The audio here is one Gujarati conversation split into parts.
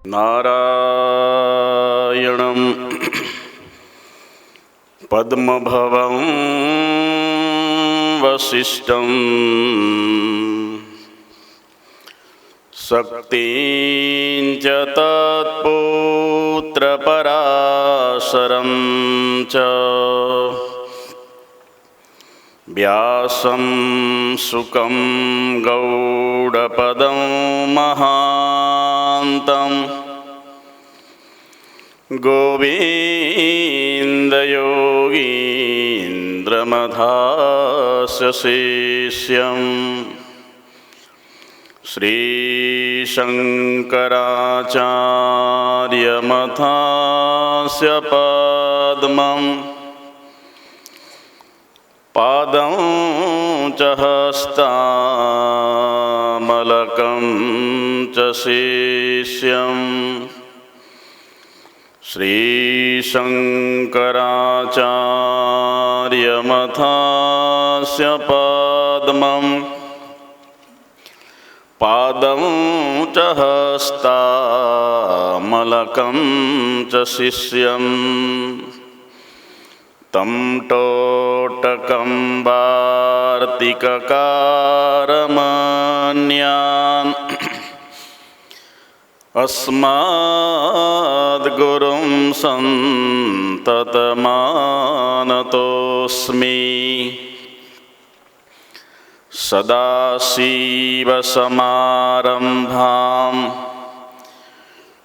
नारायणं पद्मभवं वसिष्ठं शक्तिं च तत्पुत्रपराशरं च व्यासं शुकं गौडपदं महान्तं गोविन्दयोगीन्द्रमधास्य शिष्यं श्रीशङ्कराचार्यमथास्य पद्मं पादं च हस्तामलकं च शिष्यं श्रीशङ्कराचार्यमथास्य पद्मं पादं च हस्तामलकं च शिष्यं तं टोटकं वार्तिककारमन्यान् अस्मद्गुरुं सन्ततमानतोऽस्मि। सदाशिवसमारम्भां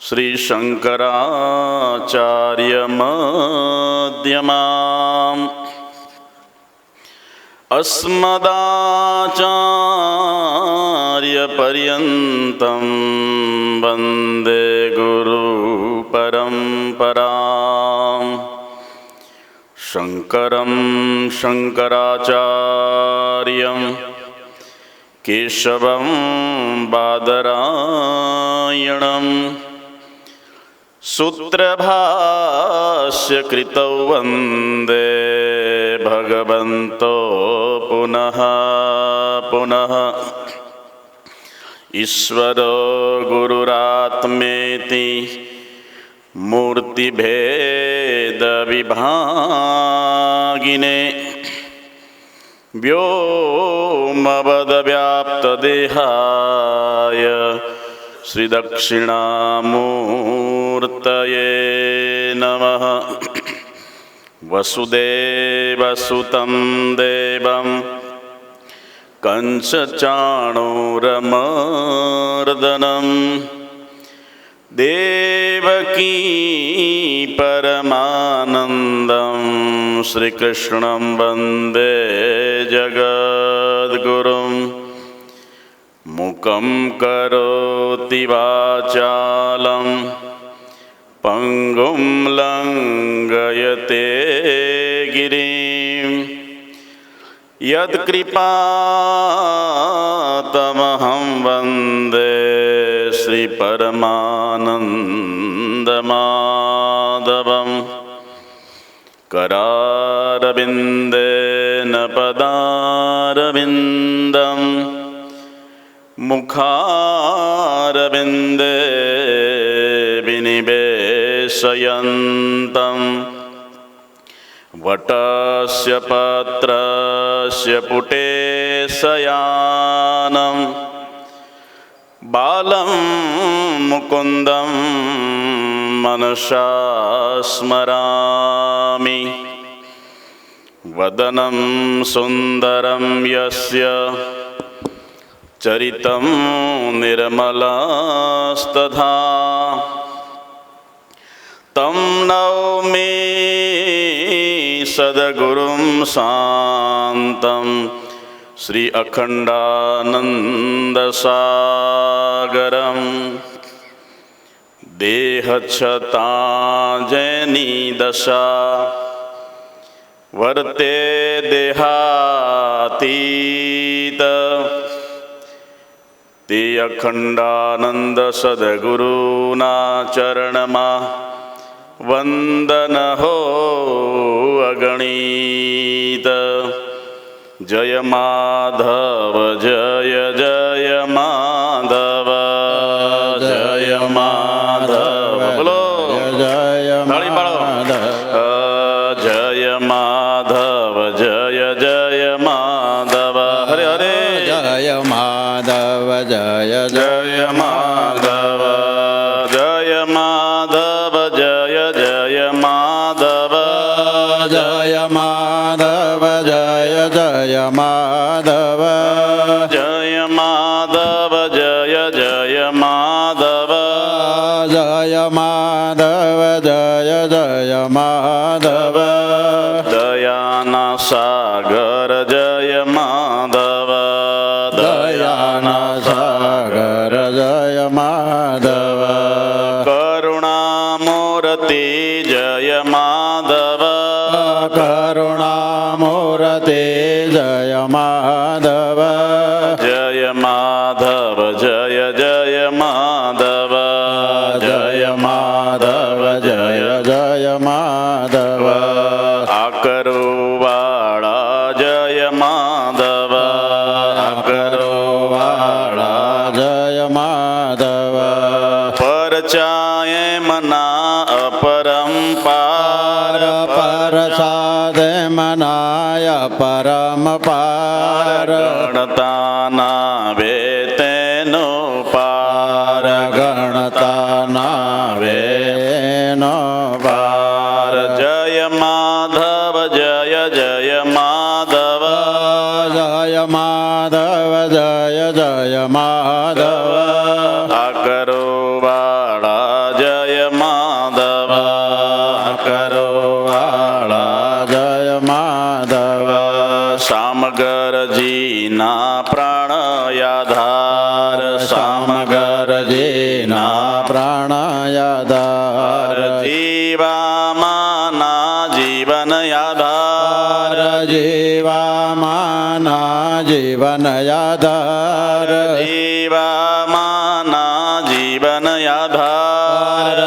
श्रीशङ्कराचार्यमध्यमाम् अस्मदाचार्यपर्यन्तं वन्दे गुरुपरम्पराम्। शङ्करं शङ्कराचार्यं केशवं बादरायणं सूत्रभाष्यकृतौ वन्दे भगवन्तो पुनः पुनः। ईश्वरो गुरुरात्मेति मूर्तिभेदविभागिने व्योमवद्व्याप्तदेहाय श्रीदक्षिणामूर्तये नमः। वसुदेवसुतं देवं कंसचाणूरमर्दनं देवकी परमानन्दं श्रीकृष्णं वन्दे जगद्गुरुं। मूकं करोति वाचालं पंगुं लंघयते गिरिं यत्कृपातमहं वन्दे श्रीपरमानन्दमाधवं। करारविन्देन पदारविन्दं मुखारविन्दे विनिवेशयन्तं वटस्य पत्रस्य पुटे शयानं बालं मुकुन्दं मनसा स्मरामि। वदनं सुन्दरं यस्य चरितं निर्मलस्तथा तं नौमि सद्गुरुं शान्तं श्री अखण्डानन्दसागरं। देहच्छताजनि दशा वर्ते देहातीत ते अखण्डानन्द सद्गुरुना चरणमा वंदन हो अगणित। जय माधव जय जय माधव जय माधव હરે હરે જય માધવ જય જય માધવ જય માધવ જય જય માધવ જય માધવ જય જય માધવ જય માધવ જય જય માધવ જય માધવ જય જય માધવ દયાના સાગર જય માધવ દયાના સાગર જય માધવ કરુણામૂર્તિ જય માધવ કરુણામૂર્તિ જય માધવ જય માધવ જય જય માધવ જય માધવ જય જય માધવ આકરુવાળા જય માધવ વાળા જય માધવ પરચાએ મના અપરંપાર પરસાદ મનાય પરમ પાર ગણતાના વે તેનો પાર ગણતા નાવે નો પાર જય માધવ જય જય માધવ જય માધવ જય જય માધવ આકરુવાળા જય માધવ વાળા જય માધવ સામગરજીના પ્રાણયાધાર સામગરજીના પ્રાણયાધાર જીવામાના જીવન યાધાર જીવામાના જીવન યાધાર જીવામાના જીવન યાધાર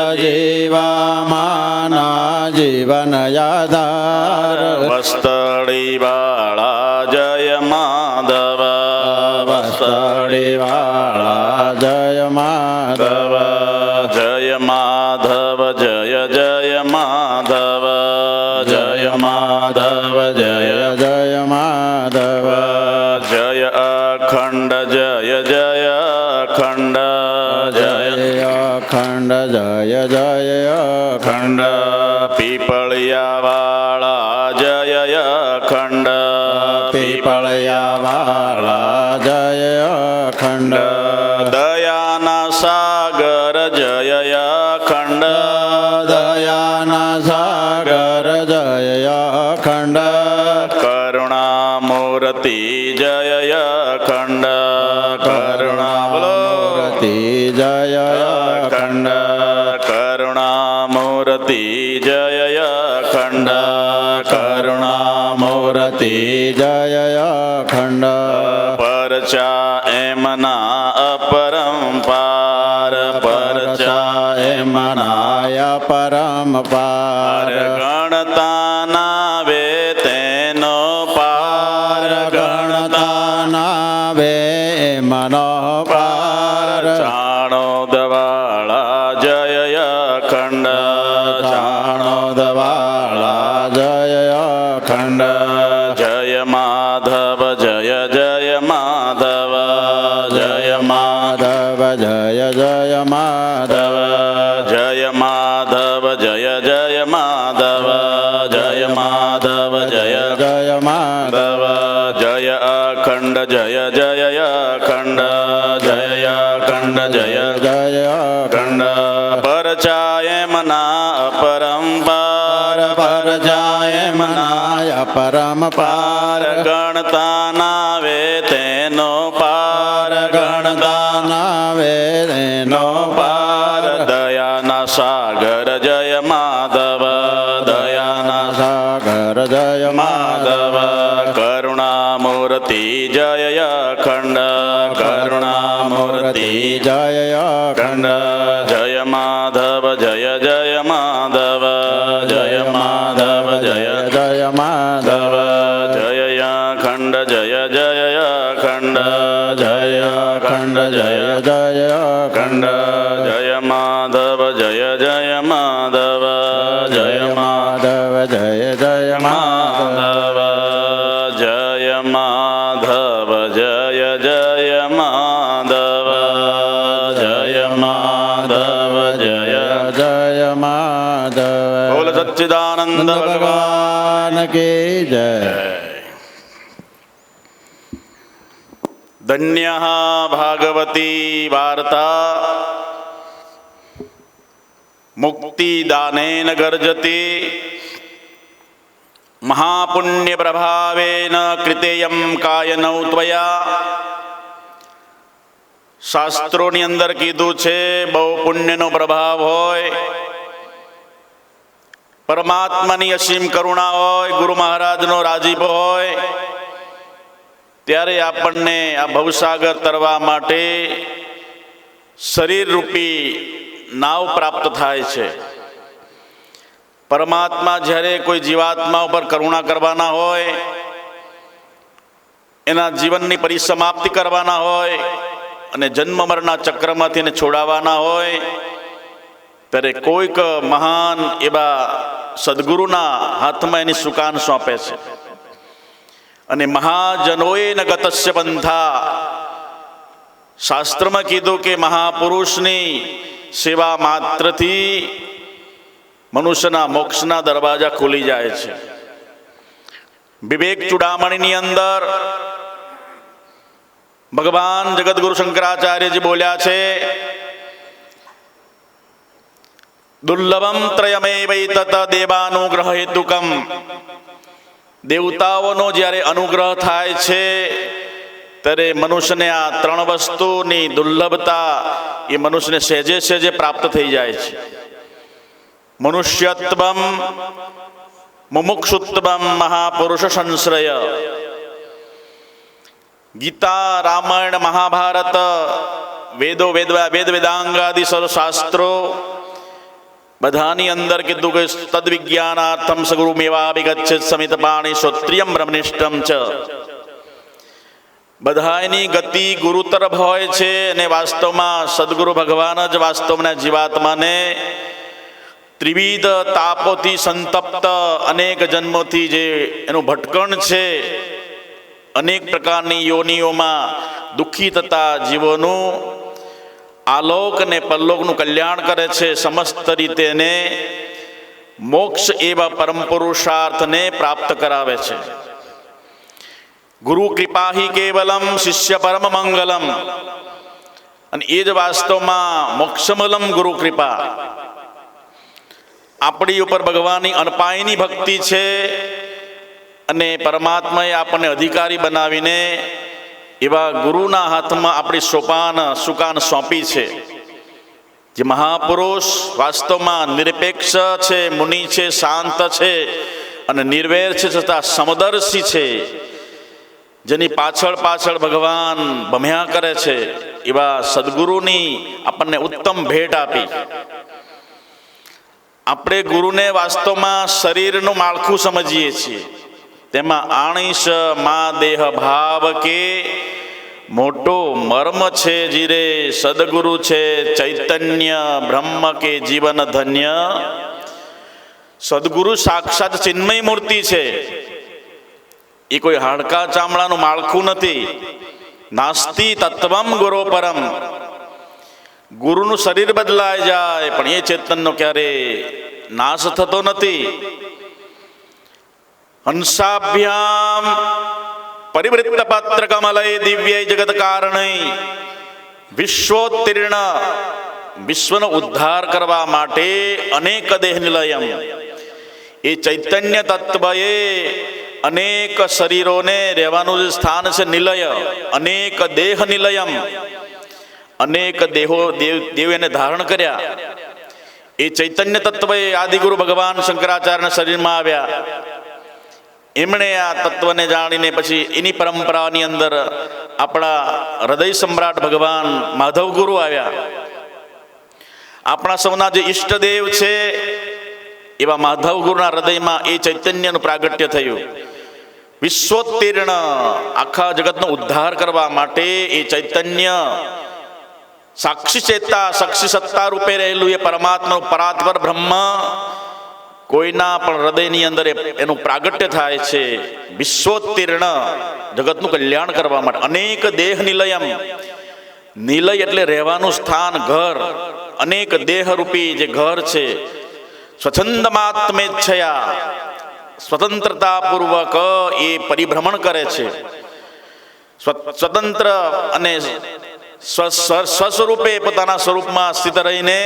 જીવામાના જીવન યાધાર વસ્તળી વાળા જય માધવ વસ્તળી વાળા જય માધવ જય માધવ જય જય માધવ જય માધવ જય જય માધવ જય અખંડ જય જય અખંડ જય અખંડ જય જય અખંડ પીપળિયા વાળા જય અખંડ પીપળિયા વાળા જય અખંડ દયાના સાગર જય અખંડ દયાના સાગર જય અખંડ કરુણામૂર્તિ જય અખંડ કરુણામૂર્તિ જય અખંડ કરુણામૂર્તિ જય અખંડ કરુણામૂર્તિ જય અખંડ પરચા એમના અપરંપાર પરચા મનાય પરમ પાર ગણતાના વે તેનો પાર ગણતા નાવે મનો પાર ચાણોદ વાળા જય અખંડ ચાણોદ વાળા જય અખંડ જય માધવ જય જય માધવ જય માધવ જય જય માધવ જય માધવ જય જય માધવ જય માધવ જય જય માધવ જય અખંડ જય જય અખંડ જય અખંડ જય જય અખંડ પરચાય મના અપરંપાર પર જાય મનાય પરમ પાર પાર ગણતા નાવે તેનો પાર ગણતા નાવે નો પાર દયાના સાગર જય માધવ દયાના સાગર જય માધવ કરુણામૂર્તિ જય અખંડ કરુણામૂર્તિ જય અખંડ જય માધવ જય જય માધવ જય માધવ જય જય માધવ જય અખંડ જય જય અખંડ જય અખંડ જય જય અખંડ જય માધવ જય જય માધવ જય માધવ જય જય માધવ માધવ જય માધવ સચ્ચિદાનંદ નંદ ભગવાન ભગવાન કી જય. ધન્ય ભાગવતી વાર્તા મુક્તિદાનેન ગર્જતી મહાપુણ્ય પ્રભાવેન કૃતેયમ કાયનૌ ત્વયા. શાસ્ત્રોની અંદર કીધું છે બહુ પુણ્યનો પ્રભાવ હોય, પરમાત્માની અસીમ કરુણા હોય, ગુરુ મહારાજનો રાજીપો હોય, ત્યારે આપણને આ ભવસાગર તરવા માટે શરીર રૂપી નાવ પ્રાપ્ત થાય છે. પરમાત્મા જ્યારે કોઈ જીવાત્મા ઉપર કરુણા કરવાના હોય, એના જીવનની પરિસમાપ્તિ કરવાના હોય અને જન્મ મરણના ચક્રમાંથી એને છોડાવવાના હોય, ત્યારે કોઈક મહાન એવા સદગુરુના હાથમાં એની સુકાન સોંપે છે. અને મહાજનોએ ન ગતસ્ય પંથા, શાસ્ત્રમાં કીધું કે મહાપુરુષની સેવા માત્રથી મનુષ્યના મોક્ષના દરવાજા ખુલી જાય છે. વિવેક ચૂડામણીની અંદર ભગવાન જગતગુરુ શંકરાચાર્યજી બોલ્યા છે, દુર્લભમ ત્રયમેવૈતત દેવાનુગ્રહ હેતુકમ. દેવતાઓનો જ્યારે અનુગ્રહ થાય છે ત્યારે મનુષ્યને આ ત્રણ વસ્તુની દુર્લભતા એ મનુષ્યને સહેજે સહેજે પ્રાપ્ત થઈ જાય છે. મનુષ્યત્વમ, મુમુક્ષુત્વમ, મહાપુરુષ સંશ્રય. ગીતા, રામાયણ, મહાભારત, વેદો, વેદ વેદાંગાદિ સર્વશાસ્ત્રો બધાની અંદર કીધું કે તદ્વિજ્ઞાનાર્થમ સગુરુ મેવાભિગચ્છેત સમિત પાણી શ્રોત્રિયમ બ્રહ્મનિષ્ઠમ ચ. બધાની ગતિ ગુરુ તરફ હોય છે અને વાસ્તવમાં સદગુરુ ભગવાન જ વાસ્તવના જીવાત્માને ત્રિવિધ તાપોથી સંતપ્ત અનેક જન્મોથી જે એનું ભટકણ છે, અનેક પ્રકારની યોનિઓમાં દુઃખી થતા જીવોનું આલોક અને પરલોકનું કલ્યાણ કરે છે. સમસ્ત રીતે એને મોક્ષ એવા પરમ પુરુષાર્થને પ્રાપ્ત કરાવે છે. ગુરુ કૃપા હિ કેવલમ શિષ્ય પરમ મંગલમ. અને એ જ વાસ્તવમાં મોક્ષમલમ ગુરુ કૃપા. આપણી ઉપર ભગવાનની અનપાયની ભક્તિ છે અને પરમાત્માએ આપણને અધિકારી બનાવીને એવા ગુરુના હાથમાં આપણી સુકાન સોંપી છે. જે મહાપુરુષ વાસ્તવમાં નિરપેક્ષ છે, મુનિ છે, શાંત છે અને નિર્વૈર છે, છતાં સમદર્શી છે, જેની પાછળ પાછળ ભગવાન ભમ્યા કરે છે, એવા સદગુરુની આપણને ઉત્તમ ભેટ આપી. આપણે ગુરુને વાસ્તવમાં શરીરનું માળખું સમજીએ છીએ. તેમાં આણીશ મા દેહ ભાવ કે મોટો મર્મ છે, જીરે સદગુરુ છે ચૈતન્ય બ્રહ્મ કે જીવન ધન્ય. સદગુરુ સાક્ષાત ચિન્મય મૂર્તિ છે. એ કોઈ હાડકા ચામડાનું માળખું નથી. નાસ્તિ તત્વમ ગુરો પરમ. ગુરુનું શરીર બદલાઈ જાય પણ એ ચેતનનો ક્યારે નાશ થતો નથી. હંસાભ્યામ પરિવૃત્ત પત્ર કમલય દિવ્ય જગત કારણય. વિશ્વોત્તીર્ણ, વિશ્વનો ઉદ્ધાર કરવા માટે અનેક દેહ નિલયમ. એ ચૈતન્ય તત્વએ અનેક શરીરોને રહેવાનું જે સ્થાન છે નિલય, અનેક દેહ નિલયમ. અનેક દેહો દેવ એને ધારણ કર્યા. એ ચૈતન્ય તત્વએ આદિગુરુ ભગવાન શંકરાચાર્યના શરીરમાં આવ્યા. એમણે આ તત્વને જાણીને પછી એની પરંપરાની અંદર આપણા હૃદય સમ્રાટ ભગવાન માધવ ગુરુ આવ્યા. આપણા સૌના જે ઈષ્ટદેવ છે એવા માધવ ગુરુના હૃદયમાં એ ચૈતન્યનું પ્રાગટ્ય થયું. વિશ્વોત્તીર્ણ, આખા જગતનો ઉદ્ધાર કરવા માટે એ ચૈતન્ય સાક્ષી ચેતા, સાક્ષી સત્તા રૂપે રહેલું એ પરમાત્માનું પરાત્પર બ્રહ્મ કોઈના પણ હૃદયની અંદર એનું પ્રાગટ્ય થાય છે. વિશ્વોત્તીર્ણ, જગતનું કલ્યાણ કરવા માટે. અનેક દેહ નિલયમ. નિલય એટલે રહેવાનું સ્થાન, ઘર. અનેક દેહરૂપી જે ઘર છે, સ્વચ્છંદમાત્મેચ્છયા સ્વતંત્રતાપૂર્વક એ પરિભ્રમણ કરે છે. સ્વતંત્ર અને સ્વસ્વરૂપે પોતાના સ્વરૂપમાં સ્થિત રહીને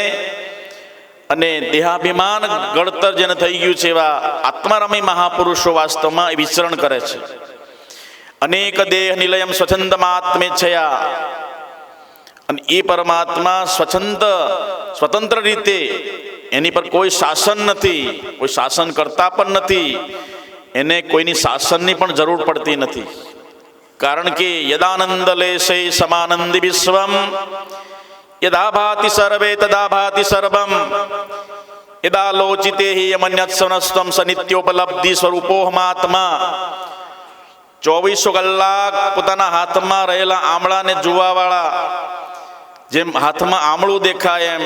અને દેહાભિમાન ગળતર જેને થઈ ગયું છે એવા આત્મારામી મહાપુરુષો વાસ્તવમાં એ વિચરણ કરે છે. અનેક દેહ નિલયમ સ્વચ્છંદમાત્મેચ્છયા, અને એ પરમાત્મા સ્વતંત્ર રીતે, એની પર કોઈ શાસન નથી, કોઈ શાસન કરતા પણ નથી, એને કોઈની શાસનની પણ જરૂર પડતી નથી. કારણ કે યદાનંદ લેશે સમાનંદી વિશ્વમ યદા ભાતિ સર્વે તદા ભાતિ સર્વમ યદા લોચિતે હિ યમન્યત સનસ્તમ સ નિત્યોપલબ્ધિ સ્વરૂપોહમાત્મા. 24 કલાક પોતાના હાથમાં રહેલા આમળાને જોવાવાળા, જેમ હાથમાં આમળું દેખાય એમ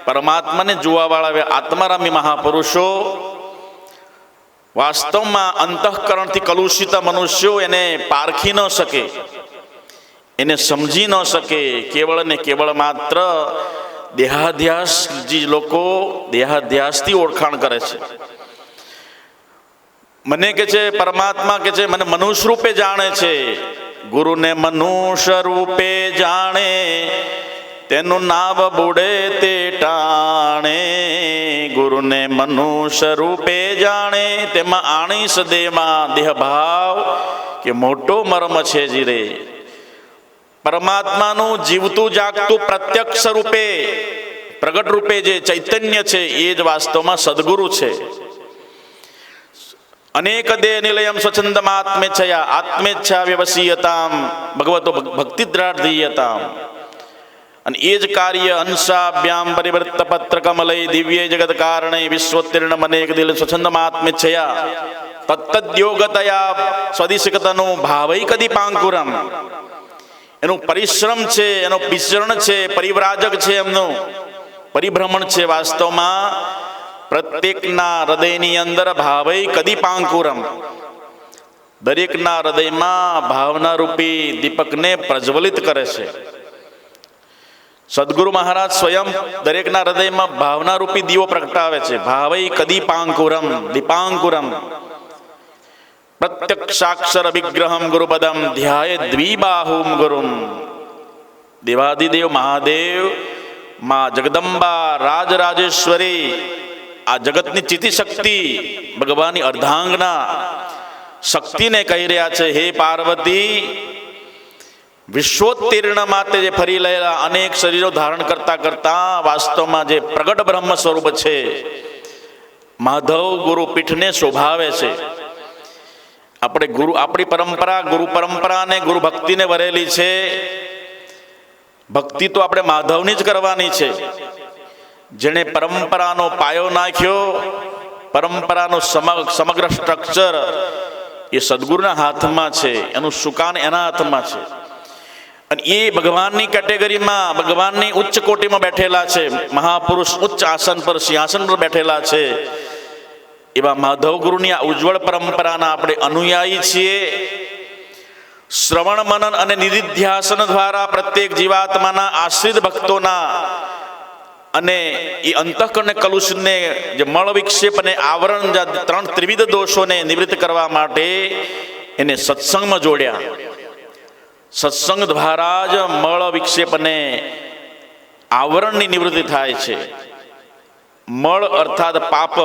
પરમાત્માને જોવાવાળા આત્મારામી મહાપુરુષો વાસ્તવમાં અંતઃકરણથી કલુષિત મનુષ્યો એને પારખી ન શકે, એને સમજી ન શકે. કેવળ ને કેવળ માત્ર દેહાધ્યાસ જે લોકો દેહાધ્યાસથી ઓળખાણ કરે છે. મને કે છે પરમાત્મા કે છે મને મનુષ્ય રૂપે જાણે છે. ગુરુને મનુષ્ય રૂપે જાણે તેનું નાવ બુડે તે ટાણે. ગુરુને મનુષ્ય રૂપે જાણે તેમાં આણીશ દેમાં દેહ ભાવ કે મોટો મર્મ છે જીરે. પરમાત્માનું જીવતું જાગતું પ્રત્યક્ષ રૂપે પ્રગટ રૂપે જે ચૈતન્ય છે એ જ વાસ્તવમાં સદગુરુ છે. અનેક દેહ નિલયમ સ્વચ્છંદમાત્મેચ્છયા આત્મેચ્છા વ્યવસીયતામ ભગવતો ભક્તિદ્રાઢીયતામ. અને એ જ કાર્ય અંશાભ્યામ પરિવર્ત પત્ર કમલય દિવ્ય જગત કારણે વિશ્વોત્તીર્ણ મનેક દિલ સ્વચ્છંદમાત્મેચ્છયા તત્તદ્યોગતયા સ્વદિશકતનું ભાવૈ કદી પાંકુરમ. એનું પરિશ્રમ છે, એનો વિચરણ છે, પરિવ્રાજક છે, એમનું પરિભ્રમણ છે. વાસ્તવમાં પ્રત્યેકના હૃદયની અંદર ભાવૈ કદી પાંકુરમ, દરેકના હૃદયમાં ભાવના રૂપી દીપકને પ્રજ્વલિત કરે છે. સદગુરુ મહારાજ સ્વયં દરેકના હૃદયમાં ભાવના રૂપી દીવો પ્રગટાવે છે. ભાવૈ કદી પાંકુરમ દીપાંકુરમ પ્રત્યક્ષાક્ષર વિગ્રહમ ગુરુપદમ ધ્યાય દ્વિબાહુમ ગુરુમ. દેવાદિદેવ મહાદેવ, મા જગદંબા, રાજરાજેશ્વરી, આ જગતની ચિતિ શક્તિ ભગવાનની અર્ધાંગના શક્તિને કહી રહ્યા છે, હે પાર્વતી, વિશ્વોત્તીર્ણ માટે જે ફરી રહેલા અનેક શરીરો ધારણ કરતા કરતા વાસ્તવમાં જે પ્રગટ બ્રહ્મ સ્વરૂપ છે માધવ ગુરુ પીઠને શોભાવે છે. આપણે આપણી પરંપરા ગુરુ પરંપરા અને ગુરુ ભક્તિને વરેલી છે. ભક્તિ તો આપણે માધવની જ કરવાની છે. જેણે પરંપરાનો પાયો નાખ્યો, પરંપરાનો સમગ્ર સ્ટ્રક્ચર એ સદગુરુના હાથમાં છે, એનું સુકાન એના હાથમાં છે. અને એ ભગવાનની કેટેગરીમાં ભગવાનની ઉચ્ચ કોટીમાં બેઠેલા છે. મહાપુરુષ ઉચ્ચ આસન પર સિંહાસન પર બેઠેલા છે. એવા માધવ ગુરુની આ ઉજ્જવળ પરંપરાના આપણે અનુયાયી છીએ. શ્રવણ મનન અને નિધિધ્યાસન દ્વારા પ્રત્યેક જીવાત્માના આશ્રિત ભક્તોના અને એ અંતઃકરણને કલુષને જે મળ વિક્ષેપ અને આવરણ ત્રણ ત્રિવિધ દોષોને નિવૃત્ત કરવા માટે એને સત્સંગમાં જોડ્યા. સત્સંગ દ્વારા જ મળ વિક્ષેપ અને આવરણની નિવૃત્તિ થાય છે. મળ અર્થાત પાપ,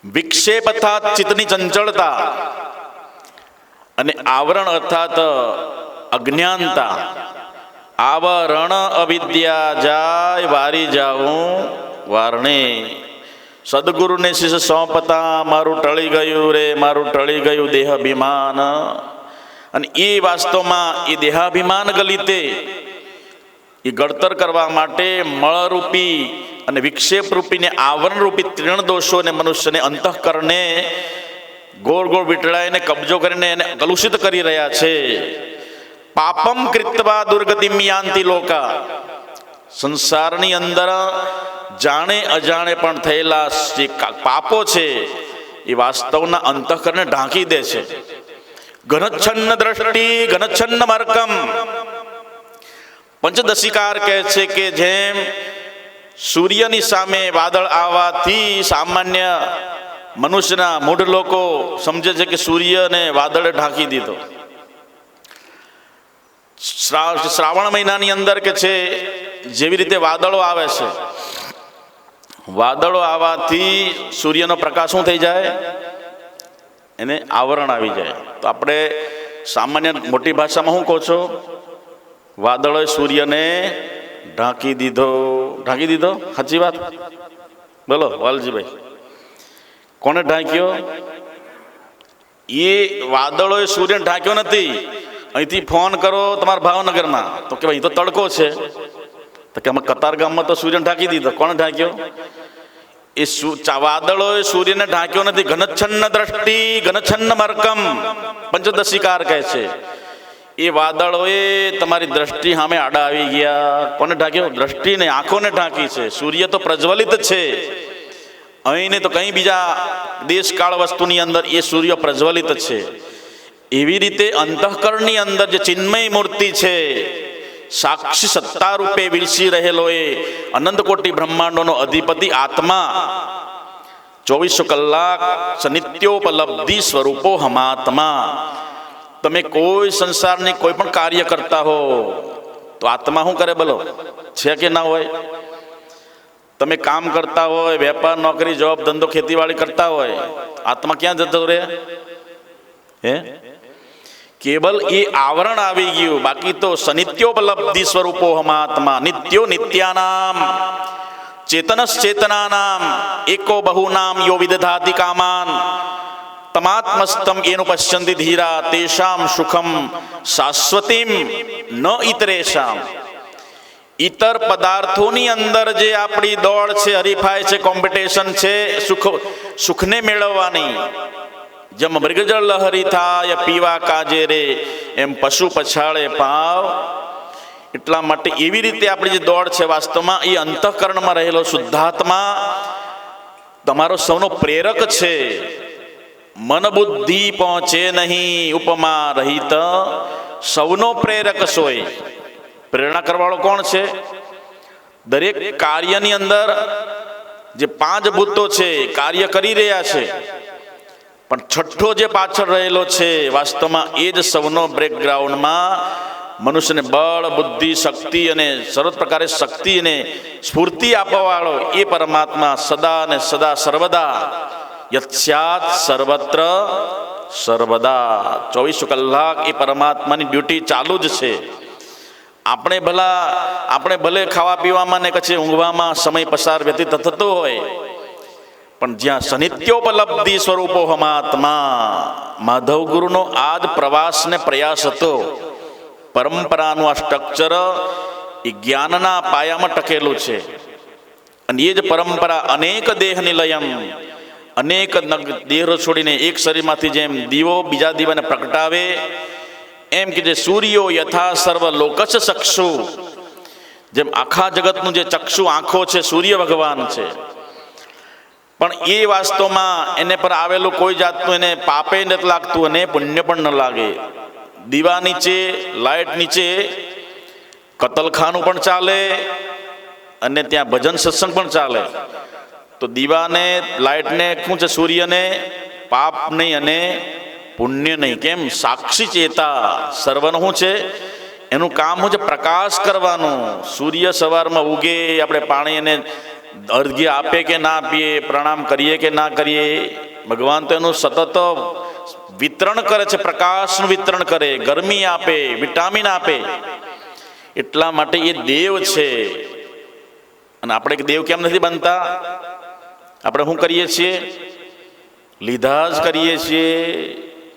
વિક્ષેપ અર્થાત ચિત્તની ચંચળતા, અને આવરણ અર્થાત અજ્ઞાનતા. આવરણ અવિદ્યા જાય વારી જાઉં વારણે. સદગુરુને શિષ્ય સોંપતા મારું ટળી ગયું રે, મારું ટળી ગયું દેહાભિમાન. અને એ વાસ્તવમાં એ દેહાભિમાન ગલિતે એ ગળતર કરવા માટે મળરૂપી અને વિક્ષેપ રૂપીને આવરણ રૂપી ત્રણ દોષોને મનુષ્યને અંતઃકરણને ગોળ ગોળ વીંટળાઈને કબજો કરીને એને કલુષિત કરી રહ્યા છે. પાપમ કૃત્વા દુર્ગતિમ યાન્તિ લોકા. સંસારની અંદર જાણે અજાણે પણ થયેલા જે પાપો છે એ વાસ્તવના અંતઃકરણને ઢાંકી દે છે. ઘનચ્છન્ન દ્રષ્ટિ ઘનચ્છન્ન મર્કમ. પંચદશીકાર કહે છે કે જેમ સૂર્યની સામે વાદળ આવવાથી સામાન્ય મનુષ્યના મૂઢ લોકો સમજે છે કે સૂર્યને વાદળે ઢાંકી દીધો. શ્રાવણ મહિનાની અંદર કે છે જેવી રીતે વાદળો આવે છે, વાદળો આવવાથી સૂર્યનો પ્રકાશ શું થઈ જાય? એને આવરણ આવી જાય. તો આપણે સામાન્ય મોટી ભાષામાં શું કહો છો? વાદળોએ સૂર્યને ઢાંકી દીધો. ઢાંકી દીધો, સાચી વાત? બોલો વાલજીભાઈ, કોને ઢાંક્યો? એ વાદળોએ સૂર્યને ઢાંક્યો નથી. અહીંથી ફોન કરો તમારા ભાવનગરમાં તો કે ભાઈ તો તડકો છે, તો કે અમે કતાર ગામમાં તો સૂર્યને ઢાંકી દીધો. કોને ઢાંક્યો? એ વાદળોએ સૂર્યને ઢાંક્યો નથી. ઘનચ્છન્ન દ્રષ્ટિ ઘનચ્છન્ન મર્કમ પંચદશીકાર કહે છે. એ વાદળોએ તમારી દ્રષ્ટિ સામે આડા આવી ગયા. કોને ઢાંક્યો? દ્રષ્ટિને, આંખોને ઢાંકી છે. સૂર્ય તો પ્રજ્વલિત છે. અહીં ને તો કઈ બીજા દેશકાળ વસ્તુની અંદર એ સૂર્ય પ્રજ્વલિત છે. એવી રીતે અંતઃકરણની અંદર જે ચિન્મય મૂર્તિ છે, સાક્ષી સત્તા રૂપે વિરસી રહેલો એ અનંત કોટી બ્રહ્માંડોનો અધિપતિ આત્મા 24 કલાક સનિત્યોપલબ્ધિ સ્વરૂપો હમાત્મા. તમે કોઈ સંસારની કોઈ પણ કાર્ય કરતા હો તો આત્મા શું કરે? બોલો, છે કે ના હોય? તમે કામ કરતા હોય, વેપાર, નોકરી, જોબ, ધંધો, ખેતીવાડી કરતા હોય, આત્મા ક્યાં જતો રહે? હે? કેવલ એ આવરણ આવી ગયું. બાકી તો સનિત્યોપલબ્ધિ સ્વરૂપો હમાત્મા. નિત્યો નિત્યાનામ ચેતનશ્ચેતનાનામ એકો બહુનામ યો વિદધાતિ કામાન તમાત્મસ્તમ એનું પશ્યંતિ ધીરા તેષામ સુખમ શાશ્વતીમ ન ઇતરેશામ. ઇતર પદાર્થોની અંદર જે આપણી દોડ છે, હરીફાઈ છે, કોમ્પિટિશન છે સુખને મેળવવાની, જેમ મૃગજળ લહરી થાય પીવા કાજે રે, એમ પશુ પછાડે પાવ. એટલા માટે એવી રીતે આપણી જે દોડ છે વાસ્તવમાં એ અંતઃકરણમાં રહેલો શુદ્ધાત્મા તમારો સૌનો પ્રેરક છે. મન બુદ્ધિ પહોંચે નહીં ઉપમા રહિત સૌનો પ્રેરક સોય. પ્રેરણા કરવાવાળો કોણ છે? દરેક કાર્યની અંદર જે 5 ભૂતો છે કાર્ય કરી રહ્યા છે, પણ છઠ્ઠો જે પાછળ રહેલો છે વાસ્તવમાં એ જ સૌનો બ્રેકગ્રાઉન્ડમાં મનુષ્યને બળ, બુદ્ધિ, શક્તિ અને સર્વ પ્રકારે શક્તિ અને સ્ફૂર્તિ આપવાવાળો એ પરમાત્મા સદા ને સદા સર્વદા યત્સ્યાત સર્વત્ર સર્વદા 24 કલાક એ પરમાત્માની ડ્યુટી ચાલુ જ છે. આપણે ભલે ખાવા પીવામાં ને પછી ઊંઘવામાં સમય પસાર વ્યતીત થતો હોય, પણ જ્યાં સનિત્યોપલબ્ધિ સ્વરૂપો હમાત્મા, માધવ ગુરુનો આ જ પ્રવાસ ને પ્રયાસ હતો. પરંપરાનું આ સ્ટ્રક્ચર એ જ્ઞાનના પાયામાં ટકેલું છે. અને એ જ પરંપરા અનેક દેહ નિલયમ, અનેક દેહ છોડીને એક શરીરમાંથી જેમ દીવો બીજા દીવાને પ્રગટાવે, એમ કે જે સૂર્યો યથા સર્વ લોકચ ચક્ષુ, જેમ આખા જગતનું જે ચક્ષુ આંખો છે સૂર્ય ભગવાન છે. પણ એ વાસ્તવમાં એને પર આવેલું કોઈ જાતનું એને પાપે નથી લાગતું અને પુણ્ય પણ ન લાગે. દીવા નીચે, લાઇટ નીચે કતલખાનું પણ ચાલે અને ત્યાં ભજન સત્સંગ પણ ચાલે. તો દીવાને, લાઇટને શું છે? સૂર્યને પાપ નહીં અને પુણ્ય નહીં. કેમ? સાક્ષી ચેતા સર્વનું શું છે? એનું કામ શું છે? પ્રકાશ કરવાનું. સૂર્ય સવારમાં ઉગે, આપણે પાણી એને અર્ઘ્ય આપે કે ના આપીએ, પ્રણામ કરીએ કે ના કરીએ, ભગવાન તો એનું સતત વિતરણ કરે છે, પ્રકાશનું વિતરણ કરે, ગરમી આપે, વિટામિન આપે. એટલા માટે એ દેવ છે. અને આપણે દેવ કેમ નથી બનતા? આપણે શું કરીએ છીએ? લીધા જ કરીએ છીએ,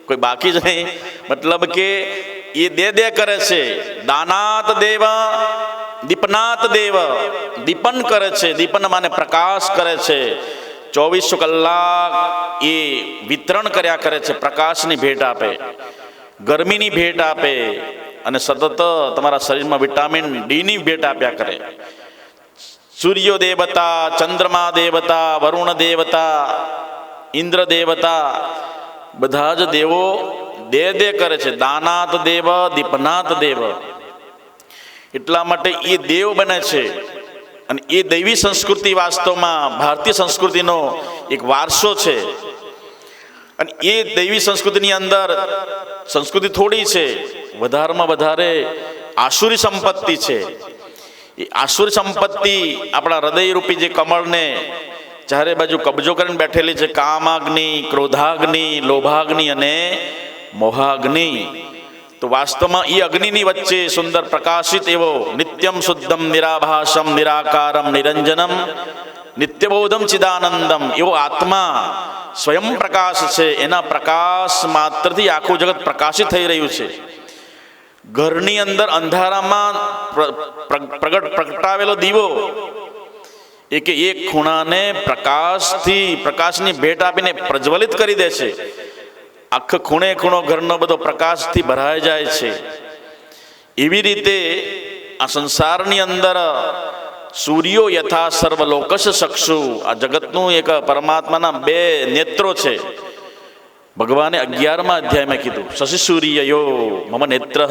કોઈ બાકી જ નહીં. મતલબ કે એ દે કરે છે. દાનાત દેવ દીપનાથ દેવ, દીપન કરે છે. દીપન માને પ્રકાશ કરે છે. 24 કલાક એ વિતરણ કર્યા કરે છે. પ્રકાશની ભેટ આપે, ગરમીની ભેટ આપે અને સતત તમારા શરીરમાં વિટામિન ડીની ભેટ આપ્યા કરે. સૂર્ય દેવતા, ચંદ્રમા દેવતા, વરુણ દેવતા, ઇન્દ્ર દેવતા, બધા જ દેવો દે કરે છે. દાનાત દેવ, દીપનાથ દેવ. એટલા માટે એ દેવ બને છે. અને એ દૈવી સંસ્કૃતિ વાસ્તવમાં ભારતીય સંસ્કૃતિનો એક વારસો છે. અને એ દૈવી સંસ્કૃતિની અંદર સંસ્કૃતિ થોડી છે, વધારેમાં વધારે આસુરી સંપત્તિ છે. એ આસુરી સંપત્તિ આપણા હૃદયરૂપી જે કમળને ચારે બાજુ કબજો કરીને બેઠેલી છે, કામાગ્નિ, ક્રોધાગ્નિ, લોભાગ્નિ અને મોહાગ્નિ. તો વાસ્તવમાં એ અગ્નિની વચ્ચે સુંદર પ્રકાશિત એવો નિત્યમ શુદ્ધમ નિરાભાસમ નિરાકારમ નિરંજનમ નિત્યબોધમ ચિદાનંદમ એવો આત્મા સ્વયં પ્રકાશ છે. એના પ્રકાશ માત્રથી આખું જગત પ્રકાશિત થઈ રહ્યું છે. ઘરની અંદર અંધારામાં પ્રગટાવેલો દીવો એ કે એક ખૂણાને પ્રકાશની ભેટ આપીને પ્રજ્વલિત કરી દે છે. આખો ખૂણે ખૂણો ઘરનો બધો પ્રકાશથી ભરાઈ જાય છે. એવી રીતે આ સંસારની અંદર સૂર્યો યથા સર્વલોકશ ચક્ષુ, આ જગતનું એક પરમાત્માના બે નેત્રો છે. ભગવાને 11મા અધ્યાયમાં કીધું શશી સૂર્યયો મમ નેત્ર.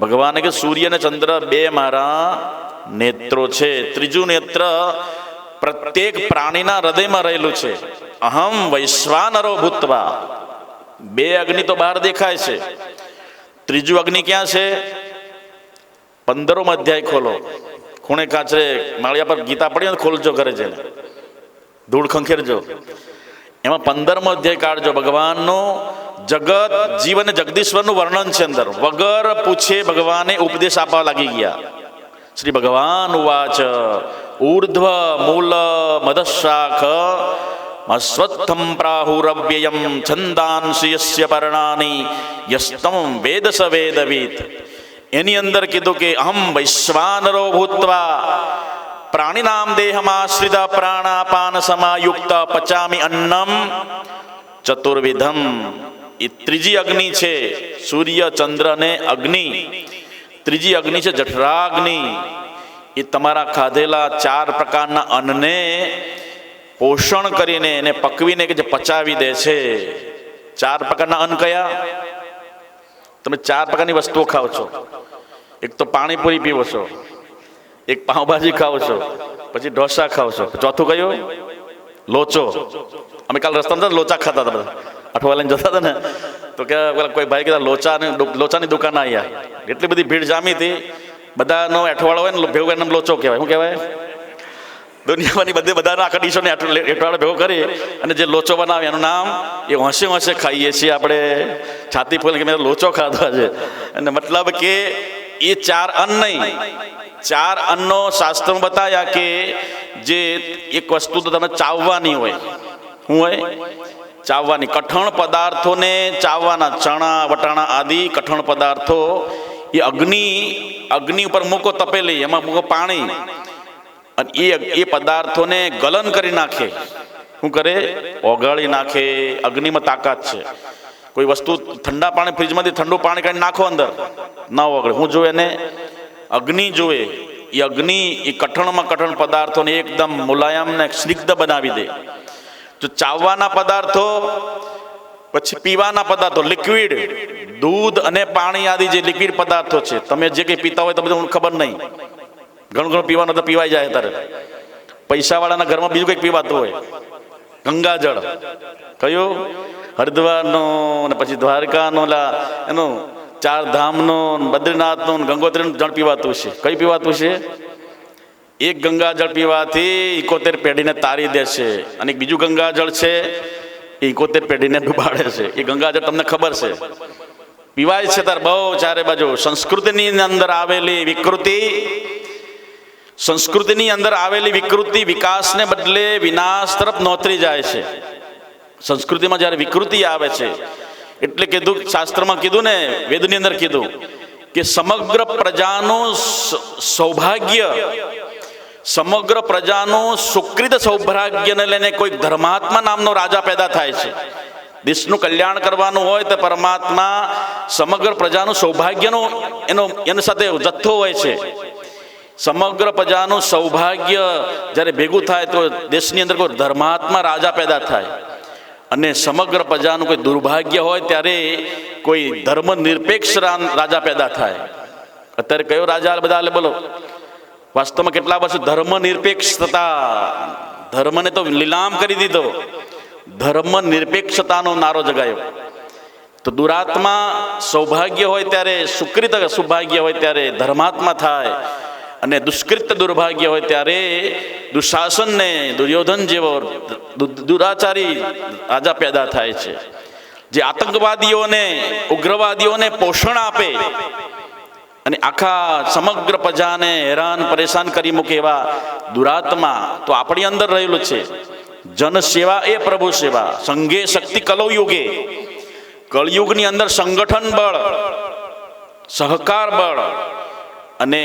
ભગવાને કે સૂર્ય અને ચંદ્ર બે મારા નેત્રો છે. ત્રીજું નેત્ર પ્રત્યેક પ્રાણીના હૃદયમાં રહેલું છે. અહમ વૈશ્વાનરો ભૂત્વા. બે અગ્નિ તો બહાર દેખાય છે, ત્રીજું અગ્નિ ક્યાં છે? 15મો અધ્યાય ખોલો, ખૂણે કાચરે માળિયા પર ગીતા પડી ને ખોલજો, ઘરે જઈને ધૂળ ખંખેરજો. એમાં 15મો અધ્યાય કાઢજો. ભગવાનનું જગત જીવ અને જગદીશ્વરનું વર્ણન છે. અંદર વગર પૂછે ભગવાને ઉપદેશ આપવા લાગી ગયા. શ્રી ભગવાન ઉવાચ ઊર્ધ્વ મૂલ મદશાખ અશ્વત્થમ પ્રાહુરવ્યયમ છંદાંસી યસ્ય પર્ણાની યસ્તમ વેદ સ વેદવિત. એની અંદર કીધું કે અહમ વૈશ્વાનરો ભૂત્વા પ્રાણીનામ દેહમાશ્રિત પ્રાણાપાન સમાયુક્ત પચામી અન્નમ ચતુર્વિધમ. એ ત્રીજી અગ્નિ છે સૂર્ય ચંદ્ર અને અગ્નિ. ત્રીજી અગ્નિ છે જઠરાગ્નિ. એ તમારા ખાધેલા 4 પ્રકારના અન્નને પોષણ કરીને એને પકવીને કે જે પચાવી દે છે. 4 પ્રકારના અન્ન કયા? તમે 4 પ્રકારની વસ્તુઓ ખાઓ છો. એક તો પાણીપુરી પીવો છો, એક પાઉંભાજી ખાઓ છો, પછી ઢોસા ખાઓ છો, ચોથું કયું? લોચો. અમે કાલ રસ્તામાં લોચા ખાતા હતા, બધા અઠવા લઈને જતા હતા ને, તો કે કોઈ ભાઈ કહેતા લોચાની દુકાન આવ્યા. એટલી બધી ભીડ જામી હતી, બધાનો અઠવાડો હોય ને ભેગો કરીને લોચો કહેવાય. શું કહેવાય? દુનિયાની બધાના આખા ડીશોને અઠવાડો ભેગો કરી અને જે લોચો બનાવે એનું નામ એ હોંશે ખાઈએ છીએ આપણે, છાતી ફોલીને કે મેં લોચો ખાધો છે. અને મતલબ કે એ 4 અન્ન નહીં, 4 અન્નો શાસ્ત્રમાં બતાવ્યા કે જે એક વસ્તુ તો તમે ચાવવાની હોય. શું હોય? ચાવવાની. કઠણ પદાર્થોને ચાવવાના, ચણા વટાણા આદિ કઠણ પદાર્થો એ અગ્નિ ઉપર મૂકો તપેલી, એમાં મૂકો પાણી, અને એ પદાર્થોને ગલન કરી નાખે. શું કરે? ઓગાળી નાખે. અગ્નિમાં તાકાત છે. કોઈ વસ્તુ ઠંડા પાણી ફ્રીજમાંથી ઠંડુ પાણી કાઢી નાખો અંદર, ના ઓગળે. હું જોવે એને અગ્નિ જોવે. એ અગ્નિ એ કઠણમાં કઠણ પદાર્થોને એકદમ મુલાયમ ને સ્નિગ્ધ બનાવી દે. જો ચાવવાના પદાર્થો, પછી પીવાના પદાર્થો લિક્વિડ, દૂધ અને પાણી આદિ જે લિક્વિડ પદાર્થો છે, તમે જે કંઈ પીતા હોય તો બધું ખબર નહીં, ઘણું પીવાનું તો પીવાઈ જાય. ત્યારે પૈસાવાળાના ઘરમાં બીજું કંઈક પીવાતું હોય. ગંગાજળ કયું? હરિદ્વારનું ને પછી દ્વારકાનું, એનું 4 ધામનું, બદ્રીનાથનું, ગંગોત્રીનું જળ પીવાતું છે. કઈ પીવાતું છે? એક ગંગાજળ પીવાથી 71 પેઢીને તારી દે છે, અને એક બીજું ગંગાજળ છે એ 71 પેઢીને ડૂબાડે છે. એ ગંગાજળ તમને ખબર છે, પીવાય છે. તાર બહુ ચારે બાજુ સંસ્કૃતિની અંદર આવેલી વિકૃતિ વિકાસને બદલે વિનાશ તરફ નોતરી જાય છે. સંસ્કૃતિમાં જ્યારે વિકૃતિ આવે છે એટલે કીધું, શાસ્ત્રમાં કીધું ને, વેદની અંદર કીધું કે સમગ્ર પ્રજાનું સૌભાગ્ય, સમગ્ર પ્રજાનું સુકૃત સૌભાગ્યને લઈને કોઈ ધર્માત્મા નામનો રાજા પેદા થાય છે. દેશનું કલ્યાણ કરવાનું હોય તો પરમાત્મા સમગ્ર પ્રજાનું સૌભાગ્યનો એની સાથે જથ્થો હોય છે. સમગ્ર પ્રજાનું સૌભાગ્ય જ્યારે ભેગું થાય તો દેશની અંદર કોઈ ધર્માત્મા રાજા પેદા થાય, અને સમગ્ર પ્રજાનું કોઈ દુર્ભાગ્ય હોય ત્યારે કોઈ ધર્મ નિરપેક્ષ રાજા પેદા થાય. અત્યારે કયો રાજા બધા? બોલો, વાસ્તવમાં કેટલા વર્ષ ધર્મ નિરપેક્ષતા, ધર્મને તો લીલામ કરી દીધો, ધર્મ નિરપેક્ષતાનો નારો જગાયો. તો દુરાત્મા સૌભાગ્ય હોય ત્યારે, સુકૃત સૌભાગ્ય હોય ત્યારે ધર્માત્મા થાય, અને દુષ્કૃત દુર્ભાગ્ય હોય ત્યારે દુશાસનને, દુર્યોધન જેવો દુરાચારી રાજા પેદા થાય છે, જે આતંકવાદીઓને, ઉગ્રવાદીઓને પોષણ આપે અને આખા સમગ્ર પ્રજાને હેરાન પરેશાન કરી મૂકે એવા દુરાત્મા તો આપણી અંદર રહેલું છે. જન સેવા એ પ્રભુ સેવા, સંઘે શક્તિ કલયુગે. કળયુગની અંદર સંગઠન બળ, સહકાર બળ અને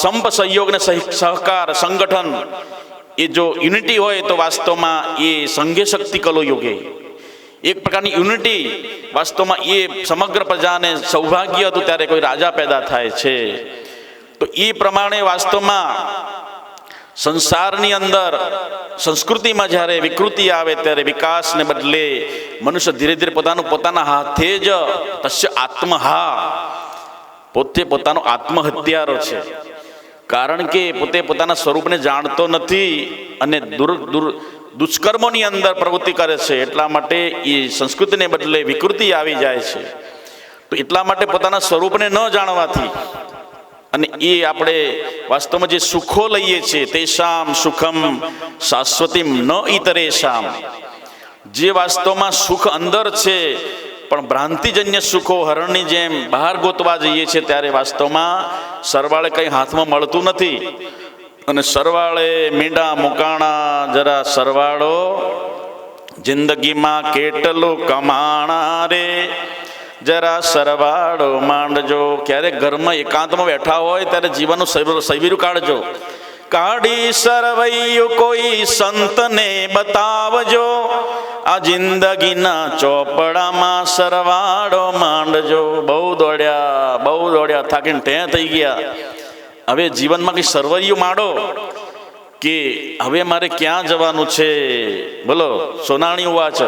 સંપ સહયોગ ને સહકાર સંગઠન, એ જો યુનિટી હોય તો વાસ્તવમાં એ સંઘે શક્તિ કલયુગે, એક પ્રકારની યુનિટી. વાસ્તવમાં એ સમગ્ર પ્રજાને સૌભાગ્ય હતું ત્યારે કોઈ રાજા પેદા થાય છે. તો એ પ્રમાણે વાસ્તવમાં સંસારની અંદર સંસ્કૃતિમાં જ્યારે વિકૃતિ આવે ત્યારે વિકાસને બદલે મનુષ્ય ધીરે ધીરે પોતાના હાથે જ તસ્ય આત્મહા, પોતે પોતાનો આત્મહત્યારો છે. કારણ કે પોતે પોતાના સ્વરૂપને જાણતો નથી અને દુષ્કર્મોની અંદર પ્રવૃત્તિ કરે છે. એટલા માટે એ સંસ્કૃતિને બદલે વિકૃતિ આવી જાય છે. તો એટલા માટે પોતાના સ્વરૂપને ન જાણવાથી, અને એ આપણે વાસ્તવમાં જે સુખો લઈએ છીએ, તેષામ સુખમ શાશ્વતીમ ન ઇતરેશામ, જે વાસ્તવમાં સુખ અંદર છે પણ ભ્રાંતિજન્ય સુખો હરણની જેમ બહાર ગોતવા જઈએ છીએ ત્યારે વાસ્તવમાં સરવાળે કંઈ હાથમાં મળતું નથી. અને સરવાળે મીંડા મુકાણા, જરા સરવાળો જિંદગીમાં કેટલું કમાણા રે, જરા સરવાળો માંડજો. ક્યારેક ઘરમાં એકાંતમાં બેઠા હોય ત્યારે જીવનનું સૈવીરું કાઢજો. કાઢી સરવૈયું કોઈ સંતને બતાવજો, આ જિંદગીના ચોપડામાં સરવાળો માંડજો. બહુ દોડ્યા થાકીને ટેં થઈ ગયા. હવે જીવનમાં કંઈ સરવૈયું માંડો કે હવે મારે ક્યાં જવાનું છે. બોલો સોનાણી વાચ,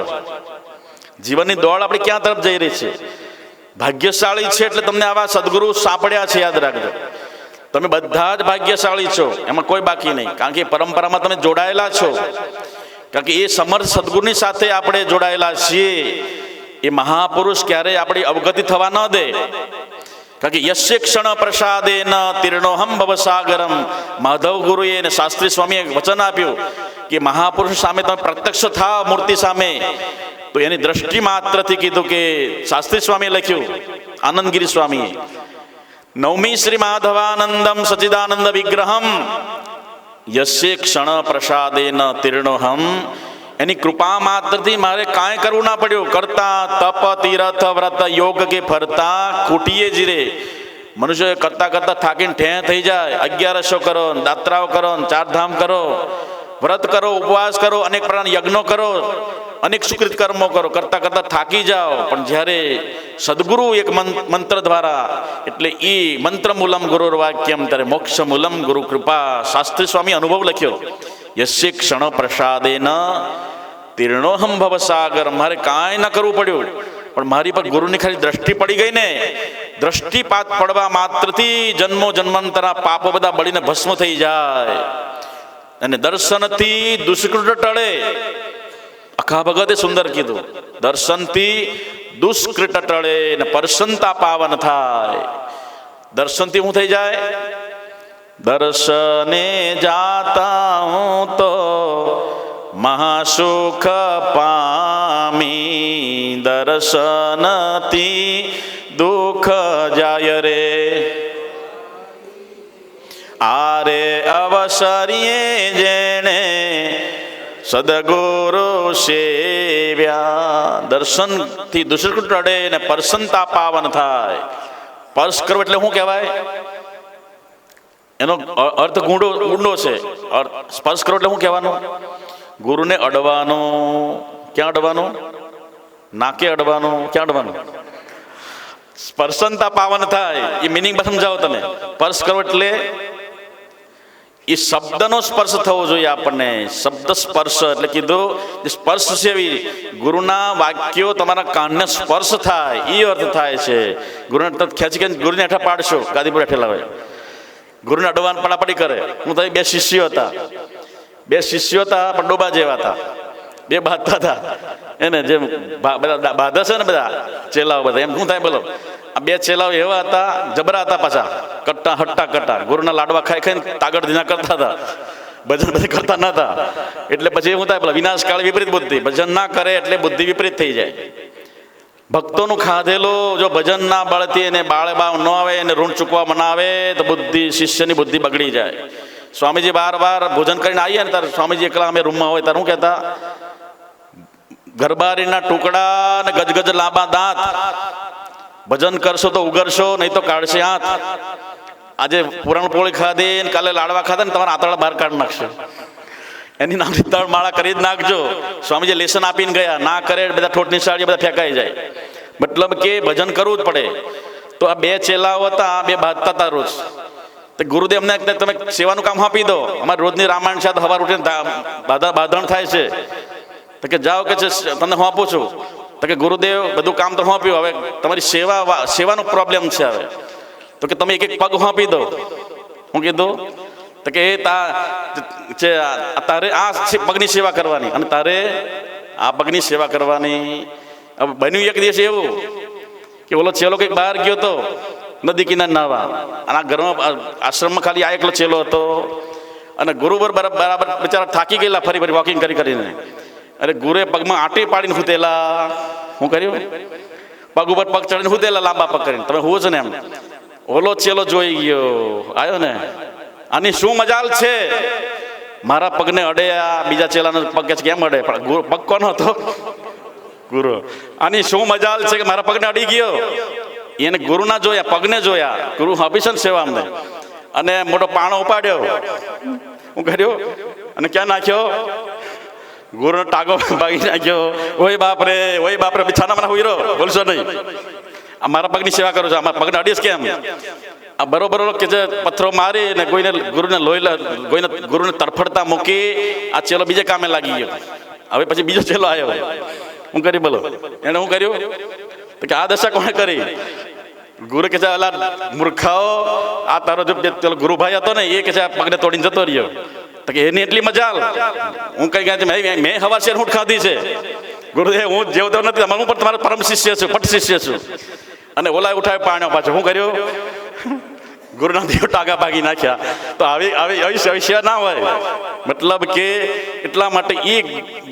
જીવનની દોડ આપણે ક્યાં તરફ જઈ રહી છે. ભાગ્યશાળી છે એટલે તમને આવા સદગુરુ સાંપડ્યા છે, યાદ રાખજો. તમે બધા જ ભાગ્યશાળી છો, એમાં કોઈ બાકી નહીં. કારણ કે પરંપરામાં તમે જોડાયેલા છો, કારણ કે એ સમર્થ સદગુરુની સાથે આપણે જોડાયેલા છીએ. એ મહાપુરુષ ક્યારેય આપણી અવગતિ થવા ન દે. કારણ કે યસ્ય ક્ષણ પ્રસાદેન તીર્ણોહમ ભવસાગરમ, માધવ ગુરુએ અને શાસ્ત્રી સ્વામીએ વચન આપ્યું કે મહાપુરુષ સામે તમે પ્રત્યક્ષ થાવ, મૂર્તિ સામે. તો એની દ્રષ્ટિ માત્રથી કીધું કે શાસ્ત્રી સ્વામીએ લખ્યું, આનંદગીરી સ્વામીએ, નવમી શ્રી માધવાનંદમ સચિદાનંદ વિગ્રહમ યસ્ય ક્ષણ પ્રસાદેન તીર્ણોહમ. એની કૃપા માત્રથી મારે કાંઈ કરવું ના પડ્યું. કરતા તપ તીરથ વ્રત યોગ કે ફરતા ખૂટીએ જીરે. મનુષ્ય કરતા થાકીને ઠેં થઈ જાય. 11 કરો, દાત્રાઓ કરો, 4 ધામ કરો, વ્રત કરો, ઉપવાસ કરો, અનેક પ્રકારના યજ્ઞો કરો, અનેક સુકૃત કર્મો કરો, કરતા થાકી જાઓ. પણ જ્યારે સદગુરુ એક મંત્ર દ્વારા, એટલે એ મંત્ર મૂલમ ગુરુર વાક્યમ, ત્યારે મોક્ષ મૂલમ ગુરુ કૃપા. શાસ્ત્રી સ્વામી અનુભવ લખ્યો, યસ્ય ક્ષણ પ્રસાદેન તીર્ણોહમ ભવસાગર. મારે કાંઈ ના કરવું પડ્યું, પણ મારી પર ગુરુની ખાલી દ્રષ્ટિ પડી ગઈ ને, દ્રષ્ટિપાત પડવા માત્રથી જન્મો જન્માંતરા પાપો બધા બળીને ભસ્મ થઈ જાય. અને દર્શનથી દુષ્કૃત ટળે. અખા ભગતે સુંદર કીધું, દર્શનથી દુષ્કૃત ટળે ને પરસંતા પાવન થાય. દર્શનથી શું થઈ જાય? દર્શને જાતા હું તો મહાસુખ પામી, દર્શનથી દુઃખ જાય રે. આરે અવસરીએ જેણે સદગુરુ સેવ્યા. દર્શનથી દુષ્કૃત ટળે ને પરસંતા પાવન થાય. સ્પર્શ કરવો એટલે શું કહેવાય? એનો અર્થ ઊંડો છે. સ્પર્શ કરો એટલે શું કહેવાનું? ગુરુને અડવાનું. ક્યાં અડવાનું? નાકે અડવાનું. ક્યાં અડવાનું? સ્પર્શનતા પાવન થાય. એ મિનિંગ સમજાવો તમે. સ્પર્શ કરો એટલે એ શબ્દનો સ્પર્શ થવો જોઈએ આપણને. શબ્દ સ્પર્શ એટલે કીધું જે સ્પર્શ છે, એવી ગુરુના વાક્યો તમારા કાનને સ્પર્શ થાય, એ અર્થ થાય છે. ગુરુને ખેંચી ગુરુને હેઠા પાડશો, ગાદી પર હેઠેલા હોય ગુરુને અડવાન પડાપડી કરે. હું તો બે શિષ્યો હતા, પણ ડોબા જેવા હતા, બે બાંધતા હતા એને જેમ બધા બાંધે છે ને બધા ચેલાઓ બધા, એમ શું થાય બોલો. આ બે ચેલાઓ એવા હતા, જબરા હતા પાછા, કટ્ટા હટ્ટા કટ્ટા, ગુરુના લાડવા ખાઈ ખાઈને તાગડ ધીના કરતા હતા, ભજન બધા કરતા નતા. એટલે પછી શું થાય, વિનાશકાળ વિપરીત બુદ્ધિ, ભજન ના કરે એટલે બુદ્ધિ વિપરીત થઈ જાય. ભક્તોનું ખાધેલું જો ભજન ના બળતી એને બાળ બાવ ન આવે, એને ઋણ ચૂકવા મનાવે તો બુદ્ધિ, શિષ્યની બુદ્ધિ બગડી જાય. સ્વામીજી વાર ભોજન કરીને આવીએ ને ત્યારે સ્વામીજી એકલા અમે રૂમમાં હોય ત્યારે શું કહેતા, ગરબારીના ટુકડા ને ગજગજ લાંબા દાંત, ભજન કરશો તો ઉગરશો, નહીં તો કાઢશે હાથ. આજે પુરાણ પોળી ખાધી ને કાલે લાડવા ખાધા ને તમારા આંતરડા બહાર કાઢી નાખશે. એની નામની ત્રણ માળા કરી જ નાખજો. સ્વામીજી લેસન આપીને ગયા, ના કરે બધા ઠોઠ નિશાળી બધા ફેંકાઈ જાય. મતલબ કે ભજન કરવું જ પડે. તો આ બે ચેલાઓ હતા, બે બાંધતા હતા રોજ. ગુરુદેવ અમને તમે સેવાનું કામ આપી દો, અમારે રોજની રામાયણ છે, સવાર ઉઠીને બાંધણ થાય છે. તો કે જાઓ કે તમને હું આપું છું. તો કે ગુરુદેવ બધું કામ તો હું આપ્યું, હવે તમારી સેવાનો પ્રોબ્લેમ છે. હવે તો કે તમે એક એક પગ આપી દો. હું કીધું તો કે તારે આ પગની સેવા કરવાની અને તારે આ પગની સેવા કરવાની. હવે બન્યું એક દિવસ એવું કે ઓલો ચેલો કંઈક બહાર ગયો હતો નદી કિનારે નાવા, અને આ ઘરમાં આશ્રમમાં ખાલી આ એકલો ચેલો હતો. અને ગુરુ બરાબર બિચારા થાકી ગયેલા ફરી વોકિંગ કરીને. અરે ગુરુએ પગમાં આંટી પાડીને સૂતેલા. શું કર્યું, પગ ઉપર પગ ચડીને સૂતેલા લાંબા પગ કરીને. તમે હું છે ને એમ. ઓલો ચેલો જોઈ ગયો, આવ્યો ને, આની શું મજાલ છે, મારા પગને અડે. આ બીજા ચેલાનો પગ કેમ અડે, પગ કોનો હતો, ગુરુ. આની શું મજાલ છે કે મારા પગને અડી ગયો. એને ગુરુ ના જોયા, પગને જોયા. ગુરુ આપી છે ને સેવા અમને. અને મોટો પાણો ઉપાડ્યો. હું કર્યો અને ક્યાં નાખ્યો, ગુરુનો ટાગો ભાગી નાખ્યો. ઓય બાપરે, ઓય બાપરે, બિછાના મને હુઈ રહ્યો, બોલશો નહીં. આ મારા પગની સેવા કરું છું, મારા પગને અડીશ કેમ. આ બરોબર કે જે પથ્થરો મારી ને કોઈને ગુરુને તરફડતા મૂકી આ ચેલો બીજે કામે લાગી ગયો. હવે પછી બીજો ચેલો આવ્યો. હું કરી બોલો, એને શું કર્યું તો કે આ દશા કોણે કરી. ગુરુ કે છે અલા મૂર્ખાઓ, આ તારો જો ગુરુભાઈ હતો ને એ કે છે આ પગને તોડીને જતો રહ્યો. તો કે એની એટલી મજાલ. હું કઈ ગયા મેં હવા શેર ઊંટ ખાધી છે. ગુરુદેવ હું જેવતો નથી, હું પણ તમારો પરમ શિષ્ય છું, પટ શિષ્ય છું. અને ઓલા ઉઠાવી પાણ્યો પાછો. શું કર્યું, ગુરુના દેવ ટાગા ભાગી નાખ્યા. તો આવી સેવા ના હોય. મતલબ કે એટલા માટે એ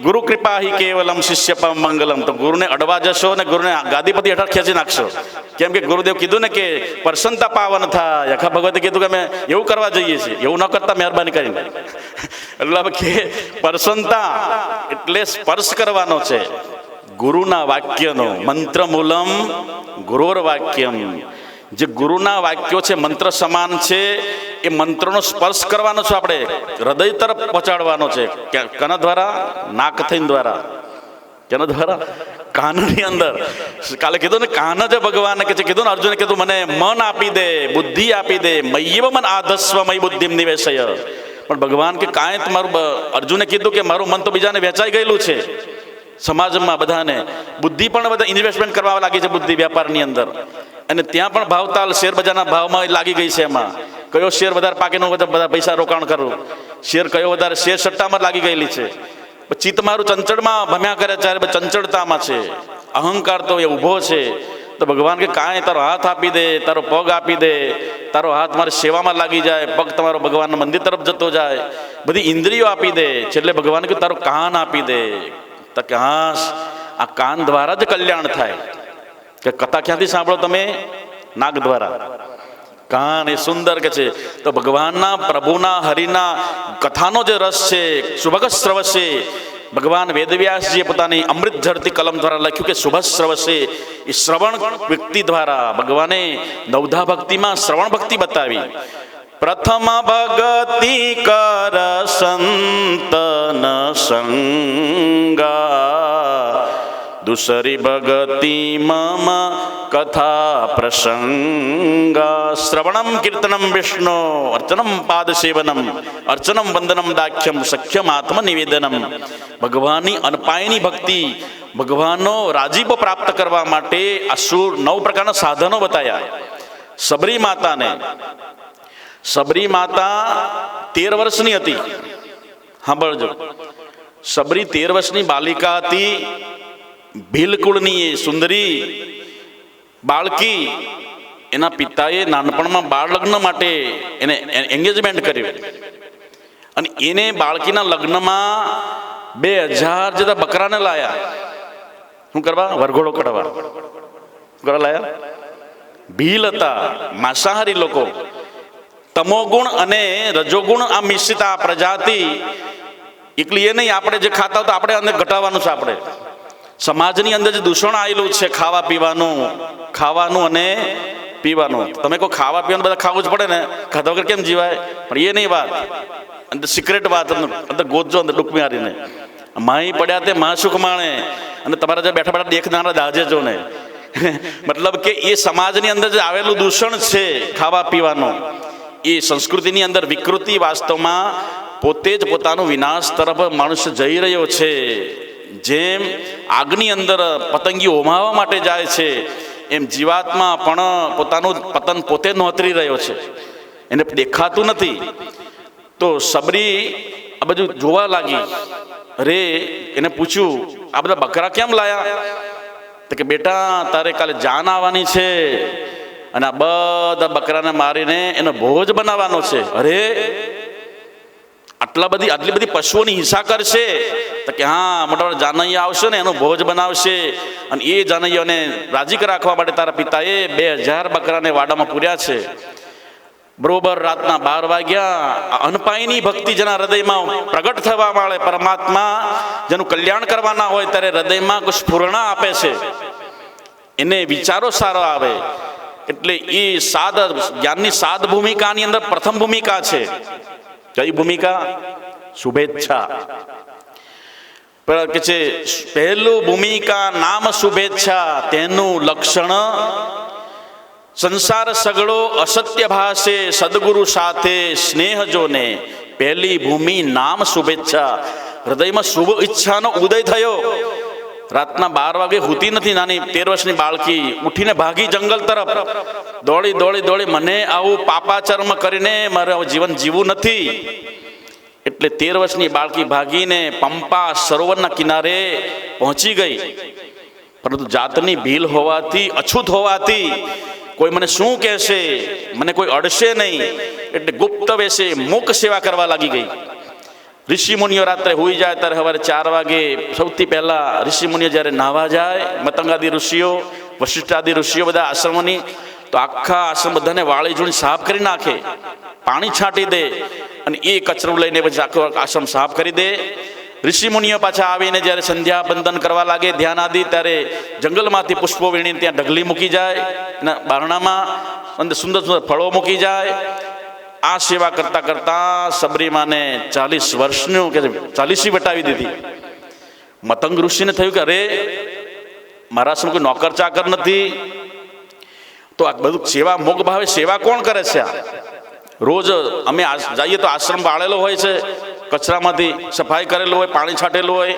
ગુરુ કૃપા હિ કેવલમ શિષ્ય મંગલમ. તો ગુરુને અડવા જશો ને ગુરુને ગાદીપતિ હેઠળ ખેંચી નાખશો. કેમ કે ગુરુદેવ કીધું ને કે પ્રસન્નતા પાવન થાય. આખા ભગવતે કીધું કે અમે એવું કરવા જઈએ છીએ, એવું ન કરતા મહેરબાની કરીને. એટલે કે પ્રસન્નતા એટલે સ્પર્શ કરવાનો છે ગુરુના વાક્યનો. મંત્ર મૂલમ ગુરુર વાક્યમ. જે ગુરુના વાક્યો છે મંત્ર સમાન છે, એ મંત્રનો સ્પર્શ કરવાનો છે, આપણે હૃદય તરફ પહોંચાડવાનો છે. કના દ્વારા, નાક થઈને દ્વારા. કેના દ્વારા, કાનની અંદર. કાલે કીધું ને કાન જ ભગવાન કે છે, કીધું ને અર્જુને કીધું મને મન આપી દે, બુદ્ધિ આપી દે, મય્યવ મન આધસ્વ મય બુદ્ધિમ નિવેશય. પણ ભગવાન કે કાંઈ તમારું, અર્જુને કીધું કે મારું મન તો બીજાને વેચાઈ ગયેલું છે સમાજમાં બધાને. બુદ્ધિ પણ બધા ઇન્વેસ્ટમેન્ટ કરવા લાગી છે બુદ્ધિ વ્યાપારની અંદર. અને ત્યાં પણ ભાવતાલ શેર બજારના ભાવમાં લાગી ગઈ છે. એમાં કયો શેર વધારે પાકેનો બધા પૈસા રોકાણ કરવું, શેર કયો વધારે, શેર સટ્ટામાં લાગી ગયેલી છે. ચિત્ત મારું ચંચળમાં ભમ્યા કરે, ત્યારે ચંચળતામાં છે. અહંકાર તો એ ઊભો છે. તો ભગવાન કે કાંઈ તારો હાથ આપી દે, તારો પગ આપી દે, તારો હાથ મારી સેવામાં લાગી જાય, પગ તમારો ભગવાનના મંદિર તરફ જતો જાય, બધી ઇન્દ્રિયો આપી દે. છેલ્લે ભગવાન કે તારો કાન આપી દે. તો કે હા, આ કાન દ્વારા જ કલ્યાણ થાય. કે કથા ક્યાંથી સાંભળો તમે, નાક દ્વારા. કાન એ સુંદર કે છે. તો ભગવાનના, પ્રભુના, હરિના કથાનો જે રસ છે, શુભગશ્રવસે. ભગવાન વેદવ્યાસજીએ પોતાની અમૃત ઝરતી કલમ દ્વારા લખ્યું કે શુભશ્રવસે. એ શ્રવણ વ્યક્તિ દ્વારા ભગવાને નવધા ભક્તિમાં શ્રવણ ભક્તિ બતાવી. પ્રથમ ભગતિ કર સંતન સંગા, દુસરી ભગતિ મમ કથા પ્રસંગા. શ્રવણમ કીર્તનમ વિષ્ણુ અર્ચનમ પાદ સેવનમ, અર્ચનમ વંદનમ દાખ્યમ સખ્યમ આત્મનિવેદનમ. ભગવાનની અનપાયની ભક્તિ, ભગવાનનો રાજીપો પ્રાપ્ત કરવા માટે આ 9 પ્રકારના સાધનો બતાવ્યા. સબરી માતાને સબરી માતા 13 વર્ષની હતી. સાંભળજો, સબરી 13 વર્ષની બાલિકા હતી. ભીલકુળની એ સુંદરી બાળકી, એના પિતાએ નાનપણમાં બાળ લગ્ન માટે એને એંગેજમેન્ટ કર્યું અને એને બાળકીના લગ્નમાં 2000 જેટલા બકરાને લાયા. શું કરવા? વરઘોડો કઢવા. શું કરવા લાયા? ભીલ હતા, માંસાહારી લોકો. તમોગુણ અને રજોગુણ આ મિશ્રિત આ પ્રજાતિ. એકલી એ નહીં, આપણે જે ખાતા તો આપણે અંદર ઘટાડવાનું છે. આપણે સમાજની અંદર જે દૂષણ આવેલું છે, ખાવા ખાવાનું અને પીવાનું. તમે કહો ખાવા પીવાનું બધા ખાવું જ પડે ને, ખાધા વગર કેમ જીવાય? પણ એ નહીં વાત, અંદર સિક્રેટ વાત અંદર ગોતજો, અંદર ડૂબકી મારીને. માહી પડ્યા તે મા સુખ માણે અને તમારા જે બેઠા બેઠા દેખનારા દાજેજો ને. મતલબ કે એ સમાજની અંદર જે આવેલું દૂષણ છે ખાવા પીવાનું, એ સંસ્કૃતિની અંદર વિકૃતિ વાસ્તવમાં પોતે જ પોતાનું વિનાશ તરફ મનુષ્ય જઈ રહ્યો છે. જેમ આગની અંદર પતંગી હોમાવા માટે જાય છે, એમ જીવાત્મા પણ પોતાનું પતન પોતે નોતરી રહ્યો છે, એને દેખાતું નથી. તો સબરી આ બધું જોવા લાગી. અરે, એને પૂછ્યું, આ બધા બકરા કેમ લાયા? તો કે બેટા, તારે કાલે જાન આવવાની છે અને આ બધા બકરાને મારીને એનો ભોજ બનાવવાનો છે. અરે, આટલી બધી પશુઓની હિંસા કરશે? તો કે હા, મોટા મોટા જાનૈયા આવશે ને એનો ભોજ બનાવશે અને એ જાનૈયાઓને રાજી રાખવા માટે તારા પિતાએ 2000 બકરાને વાડામાં પૂર્યા છે. બરોબર રાતના 12 વાગ્યા. અનપાયની ભક્તિ જેના હૃદયમાં પ્રગટ થવા મળે, પરમાત્મા જેનું કલ્યાણ કરવાના હોય ત્યારે હૃદયમાં કોઈ સ્ફુરણા આપે છે, એને વિચારો સારો આવે. એટલે એ જ્ઞાનની 7 ભૂમિકાની અંદર પ્રથમ ભૂમિકા છે. કઈ ભૂમિકા? શુભેચ્છા. કે છે પહેલું ભૂમિકા નામ શુભેચ્છા, તેનું લક્ષણ સંસાર સગળો અસત્ય ભાષે, સદગુરુ સાથે સ્નેહ જોને. પહેલી ભૂમિ નામ શુભેચ્છા. હૃદયમાં શુભ ઈચ્છાનો ઉદય થયો. રાતના 12 વાગે હોતી નથી નાની 13 વર્ષની બાળકી, ઉઠીને ભાગી જંગલ તરફ. દોડી મને આવું પાપાચર્મ કરીને મારે જીવન જીવવું નથી. એટલે 13 વર્ષની બાળકી ભાગીને પંપા સરોવરના કિનારે પહોંચી ગઈ. પરંતુ જાતની ભીલ હોવાથી, અછૂત હોવાથી કોઈ મને શું કહેશે, મને કોઈ અડશે નહીં, એટલે ગુપ્ત વેશે મૂક સેવા કરવા લાગી ગઈ. ઋષિ મુનિઓ રાત્રે હોઈ જાય ત્યારે સવારે 4 વાગે સૌથી પહેલા ઋષિ મુનિઓ જ્યારે નાહવા જાય, મતંગાદી ઋષિઓ, વશિષ્ઠાદી ઋષિઓ બધા આશ્રમોની, તો આખા આશ્રમ બધાને વાળી જોડી સાફ કરી નાખે, પાણી છાંટી દે અને એ કચરો લઈને પછી આખો આશ્રમ સાફ કરી દે. ઋષિ મુનિઓ પાછા આવીને જ્યારે સંધ્યા બંધન કરવા લાગે, ધ્યાન આદિ, ત્યારે જંગલમાંથી પુષ્પો વીણીને ત્યાં ઢગલી મૂકી જાય, એના બારણામાં અંદર સુંદર સુંદર ફળો મૂકી જાય. આ સેવા કરતા કરતા સબરીમાને 40 વર્ષનું કે 40 વટાવી દીધી. મતંગ ઋષિને થયું કે અરે, મારા શું કોઈ નોકર ચાકર નથી, તો આ બધું સેવા મોગ ભાવે સેવા કોણ કરે છે? રોજ અમે જઈએ તો આશ્રમ વાળેલો હોય છે, કચરામાંથી સફાઈ કરેલું હોય, પાણી છાંટેલું હોય,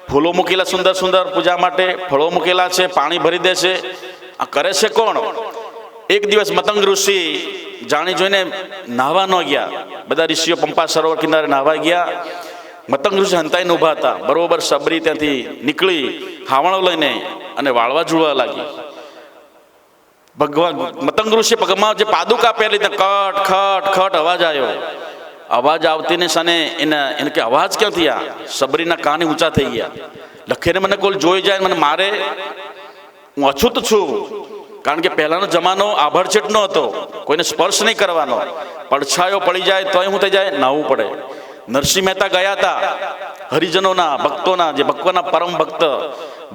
ફૂલો મૂકેલા સુંદર સુંદર પૂજા માટે, ફળો મૂકેલા છે, પાણી ભરી દે છે. આ કરે છે કોણ? એક દિવસ મતંગ ઋષિ જાણી જોઈને નાહવા ન ગયા. બધા ઋષિઓ પંપા સરોવર કિનારે નાહવા ગયા. મતંગ ઋષિ હંતાઈને ઊભા હતા. બરોબર સબરી ત્યાંથી નીકળી હાવણો લઈને અને વાળવા ઝૂળવા લાગી. ભગવાન મતંગ ઋષિ પગમાં જે પાદુકા પહેરી, કટ ખટ ખટ અવાજ આવ્યો. અવાજ આવતીને સાને એને કે અવાજ ક્યાંથી? આ સબરીના કાન ઊંચા થઈ ગયા. લખેને મને કોઈ જોઈ જાય, મને મારે, હું અછૂત છું. કારણ કે પહેલાનો જમાનો આભડછેટ નો હતો, કોઈને સ્પર્શ નહીં કરવાનો. પડછાયો પડી જાય તોય શું થઈ જાય? નાહવું પડે. નરસિંહ મહેતા ગયા હતા હરિજનોના, ભક્તોના, જે ભગવાનના પરમ ભક્ત,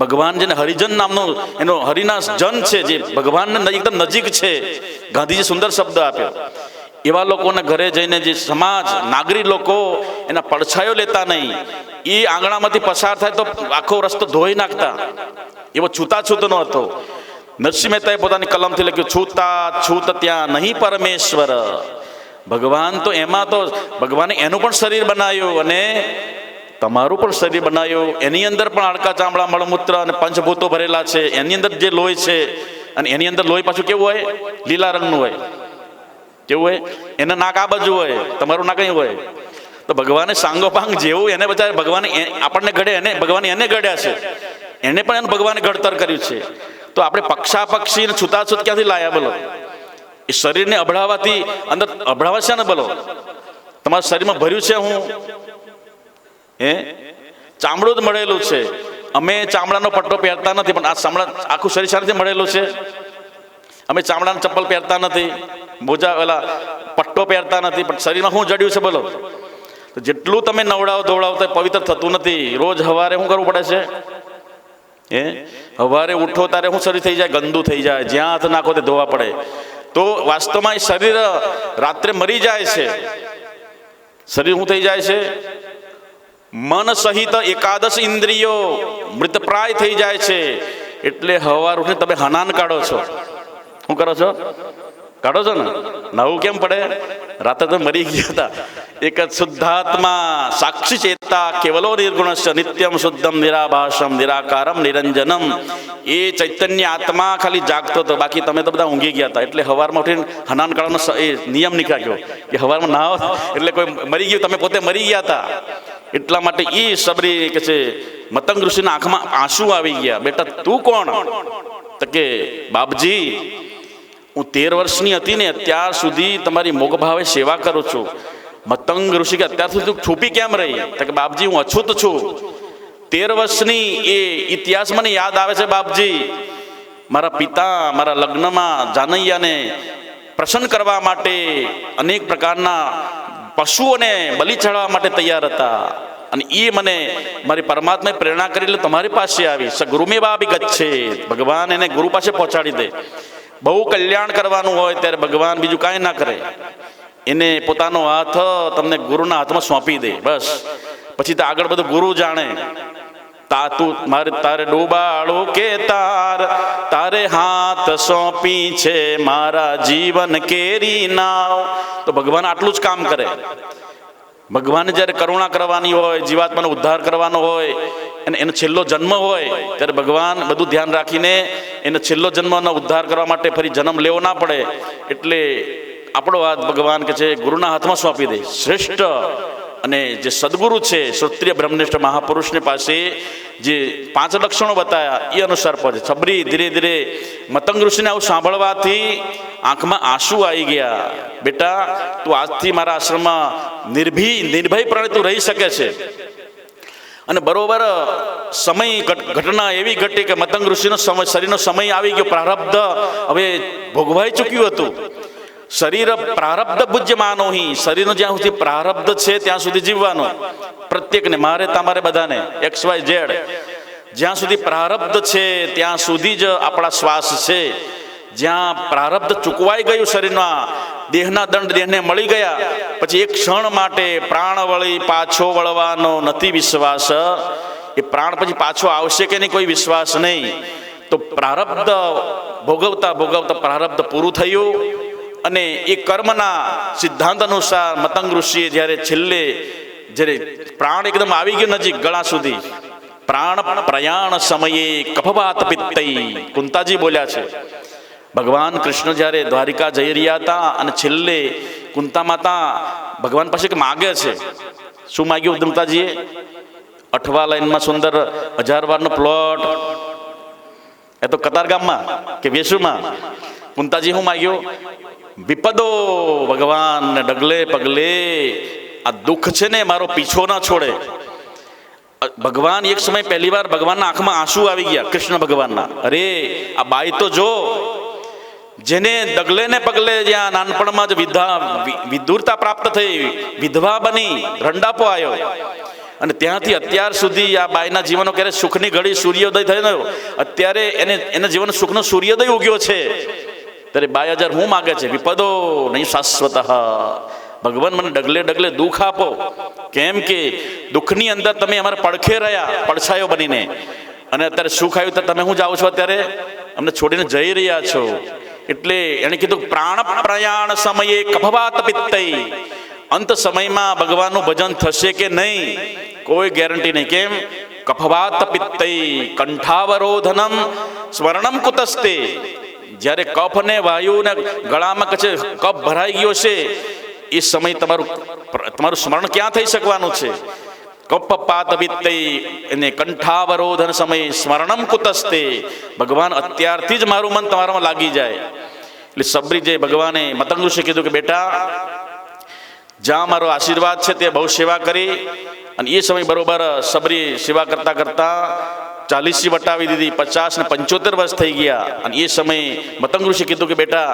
ભગવાન જેને હરિજન નામનો એનો હરિના જન છે, જે ભગવાનને એકદમ નજીક છે, ગાંધીજી સુંદર શબ્દ આપ્યો. એવા લોકોના ઘરે જઈને જે સમાજ નાગરિક લોકો એના પડછાયો લેતા નહીં, એ આંગણામાંથી પસાર થાય તો આખો રસ્તો ધોઈ નાખતા. એવો છૂતાછૂત નો હતો. નરસિંહ મહેતાએ પોતાની કલમથી લખ્યું, છૂતા છૂત ત્યાં નહીં પરમેશ્વર. ભગવાન તો એમાં તો ભગવાને એનું પણ શરીર બનાવ્યું અને તમારું પણ શરીર બનાવ્યું. એની અંદર પણ હાડકા ચામડા મળમૂત્ર અને પંચભૂતો ભરેલા છે. એની અંદર જે લોહી છે, અને એની અંદર લોહી પાછું કેવું હોય? લીલા રંગનું હોય. કેવું હોય? એના નાક આ બાજુ હોય, તમારું નાક અહીં હોય. તો ભગવાને સાંગોપાંગ જેવું એને બધા ભગવાને આપણને ઘડે, એને ભગવાને એને ઘડ્યા છે, એને પણ એનું ભગવાને ઘડતર કર્યું છે. તો આપણે પક્ષાપક્ષી ને છૂતાછૂત ક્યાંથી લાયા બોલો? એ શરીરને અભડાવાથી અંદર અભડાવા છે ને બોલો? તમારા શરીરમાં ભર્યું છે હું ચામડું જ મળેલું છે. અમે ચામડાનો પટ્ટો પહેરતા નથી, પણ આ ચામડા આખું શરીર શાથી મળેલું છે? અમે ચામડાના ચપ્પલ પહેરતા નથી, મોજા પેલા પટ્ટો પહેરતા નથી, પણ શરીરમાં શું જડ્યું છે બોલો? તો જેટલું તમે નવડાવો ધોવડાવો તો પવિત્ર થતું નથી. રોજ સવારે શું કરવું પડે છે? સવારે ઉઠો ત્યારે શું શરીર થઈ જાય? ગંદુ થઈ જાય. જ્યાં હાથ નાખો તે ધોવા પડે. તો વાસ્તવમાં એ શરીર રાત્રે મરી જાય છે. શરીર શું થઈ જાય છે? મન સહિત એકાદશ ઇન્દ્રિયો મૃતપ્રાય થઈ જાય છે. એટલે સવાર ઉઠીને તમે હનાન કાઢો છો. શું કરો છો? કાઢો છો ને? નવું કેમ પડે? રાત્રે તો મરી ગયા હતા. એક જ શુદ્ધાત્મા સાક્ષી ચેતા કેવલો નિર્ગુણસ્ય નિત્યમ શુદ્ધમ નિરાભાસમ નિરાકારમ નિરંજનમ. એ ચૈતન્ય આત્મા ખાલી જાગતો હતો, બાકી તમે તો બધા ઊંઘી ગયા હતા. એટલે સવારમાં ઉઠીને હનાન કાઢવાનો એ નિયમ નીકળ્યો કે સવારમાં નાહો એટલે કોઈ મરી ગયું, તમે પોતે મરી ગયા હતા. એટલા માટે એ સબરી કે છે મતંગ ઋષિના આંખમાં આંસુ આવી ગયા. બેટા તું કોણ? તો કે બાપજી હું 13 વર્ષની હતી ને અત્યાર સુધી તમારી મોગભાવે સેવા કરું છું. મતંગ ઋષિ કે અત્યાર સુધી તું છુપી કેમ રહી? તો કે બાપજી હું અછૂત છું. 13 વર્ષની એ ઇતિહાસ મને યાદ આવે છે બાપજી. મારા પિતા મારા લગ્નમાં જાનૈયાને પ્રસન્ન કરવા માટે અનેક પ્રકારના પશુઓને બલિ ચડાવવા માટે તૈયાર હતા. અને એ મને મારી પરમાત્માએ પ્રેરણા કરી એટલે તમારી પાસે આવી. ગુરુમેવા બી ગચ્છે, ભગવાન એને ગુરુ પાસે પહોંચાડી દે. બહુ કલ્યાણ કરવાનું હોય ત્યારે ભગવાન બીજું કાંઈ ના કરે, એને પોતાનો હાથ તમને ગુરુના હાથમાં સોંપી દે. બસ પછી તો આગળ બધું ગુરુ જાણે. તું મારે તારે ડૂબાળો કે તારે હાથ સોંપી છે મારા જીવન કેરી નાવ. તો ભગવાન આટલું જ કામ કરે. ભગવાને જ્યારે કરુણા કરવાની હોય, જીવાત્માનો ઉદ્ધાર કરવાનો હોય અને એનો છેલ્લો જન્મ હોય ત્યારે ભગવાન બધું ધ્યાન રાખીને એનો છેલ્લો જન્મનો ઉદ્ધાર કરવા માટે ફરી જન્મ લેવો ના પડે એટલે આપણો હાથ ભગવાન કે છે ગુરુના હાથમાં સોંપી દે. શ્રેષ્ઠ અને જે સદગુરુ છે ક્ષત્રિય બ્રહ્મનિષ્ઠ મહાપુરુષની પાસે જે 5 લક્ષણો બતાવ્યા એ અનુસાર પહોંચે. છબરી ધીરે ધીરે મતંગ ઋષિને આવું સાંભળવાથી આંખમાં આંસુ આવી ગયા. બેટા તું આજથી મારા આશ્રમમાં નિર્ભયપણે તું રહી શકે છે. અને બરોબર સમય ઘટના એવી ઘટી કે મતંગ ઋષિનો સમય શરીરનો સમય આવી ગયો. પ્રારબ્ધ હવે ભોગવાઈ ચૂક્યું હતું. શરીર પ્રારબ્ધ પૂજ્યમાનો હિ, શરીરનો જ્યાં સુધી પ્રારબ્ધ છે ત્યાં સુધી જીવવાનું પ્રત્યેકને, મારે તમારે બધાને XYZ જ્યાં સુધી પ્રારબ્ધ છે ત્યાં સુધી જ આપણા શ્વાસ છે. જ્યાં પ્રારબ્ધ ચૂકવાઈ ગયું શરીરમાં, દેહના દંડ દેહને મળી ગયા પછી એક ક્ષણ માટે પ્રાણ વળી પાછો વળવાનો નથી વિશ્વાસ. એ પ્રાણ પછી પાછો આવશે કે નહીં કોઈ વિશ્વાસ નહીં. તો પ્રારબ્ધ ભોગવતા ભોગવતા પ્રારબ્ધ પૂરું થયું અને એ કર્મના સિદ્ધાંત અનુસાર મતંગ ઋષિએ જ્યારે છેલ્લે જ્યારે પ્રાણ એકદમ આવી ગયો નજીક ગળા સુધી, પ્રાણ પ્રયાણ સમયે કફવાત પિત્તઈ, કુંતાજી બોલ્યા છે. ભગવાન કૃષ્ણ જ્યારે દ્વારિકા જઈ રહ્યા હતા અને છેલ્લે કુંતા માતા ભગવાન પાસે માગે છે. શું માગ્યું કુંતાજીએ? 8વા લાઈનમાં સુંદર 1000 વારનો પ્લોટ. એ તો કતારગામમાં કે વેસુમાં. કુંતાજી શું માગ્યું? વિપદો ભગવાનને ડગલે પગલે આ દુઃખ છે ને મારો પીછો ના છોડે. ભગવાન એક સમય પહેલી વાર ભગવાનના આંખમાં આંસુ આવી ગયા. કૃષ્ણ ભગવાનના, અરે આ બાઈ તો જો, જેને ડગલે ને પગલે જ્યાં નાનપણમાં જ વિધુરતા પ્રાપ્ત થઈ, વિધવા બની, રંડાપો આવ્યો અને ત્યાંથી અત્યાર સુધી આ બાઈના જીવનો ક્યારે સુખની ઘડી સૂર્યોદય થયો, અત્યારે એના જીવન સુખનો સૂર્યોદય ઉગ્યો છે. ત્યારે 2000 હું માગે છે? વિપદો નહીં શાશ્વત. ભગવાન મને ડગલે ડગલે દુઃખ આપો. કેમ કે દુઃખની અંદર તમે અમારા પડખે રહ્યા પડછાયો બનીને, અને અત્યારે સુખ આવ્યું તો તમે હું જાઓ છો, અત્યારે અમને છોડીને જઈ રહ્યા છો. એટલે એણે કીધું પ્રાણ પ્રયાણ સમયે કફવાત પિત્તઈ. અંત સમયમાં ભગવાનનું ભજન થશે કે નહીં કોઈ ગેરંટી નહીં. કેમ? કફવાત પિત્તઈ કંઠાવરોધનમ સ્વર્ણમ કુતસ્તે. જ્યારે કફ અને વાયુ ને ગળામાં કશે કફ ભરાઈ ગયો છે એ સમય તમારું સ્મરણ ક્યાં થઈ શકવાનું છે? કપપાત વિત્તે એને કંઠાવરોધન સમય સ્મરણમ કુતસ્તે. ભગવાન અત્યારથી જ મારું મન તમારામાં લાગી જાય. એટલે સબરી જે ભગવાને મતંગ ઋષિ કીધું કે બેટા જ્યાં મારો આશીર્વાદ છે તે બહુ સેવા કરી. અને એ સમય બરોબર સબરી સેવા કરતા કરતા 40 વટાવી દીધી, 50 ને 75 વર્ષ થઈ ગયા. અને એ સમયે મતંગ ઋષિ કીધું કે બેટા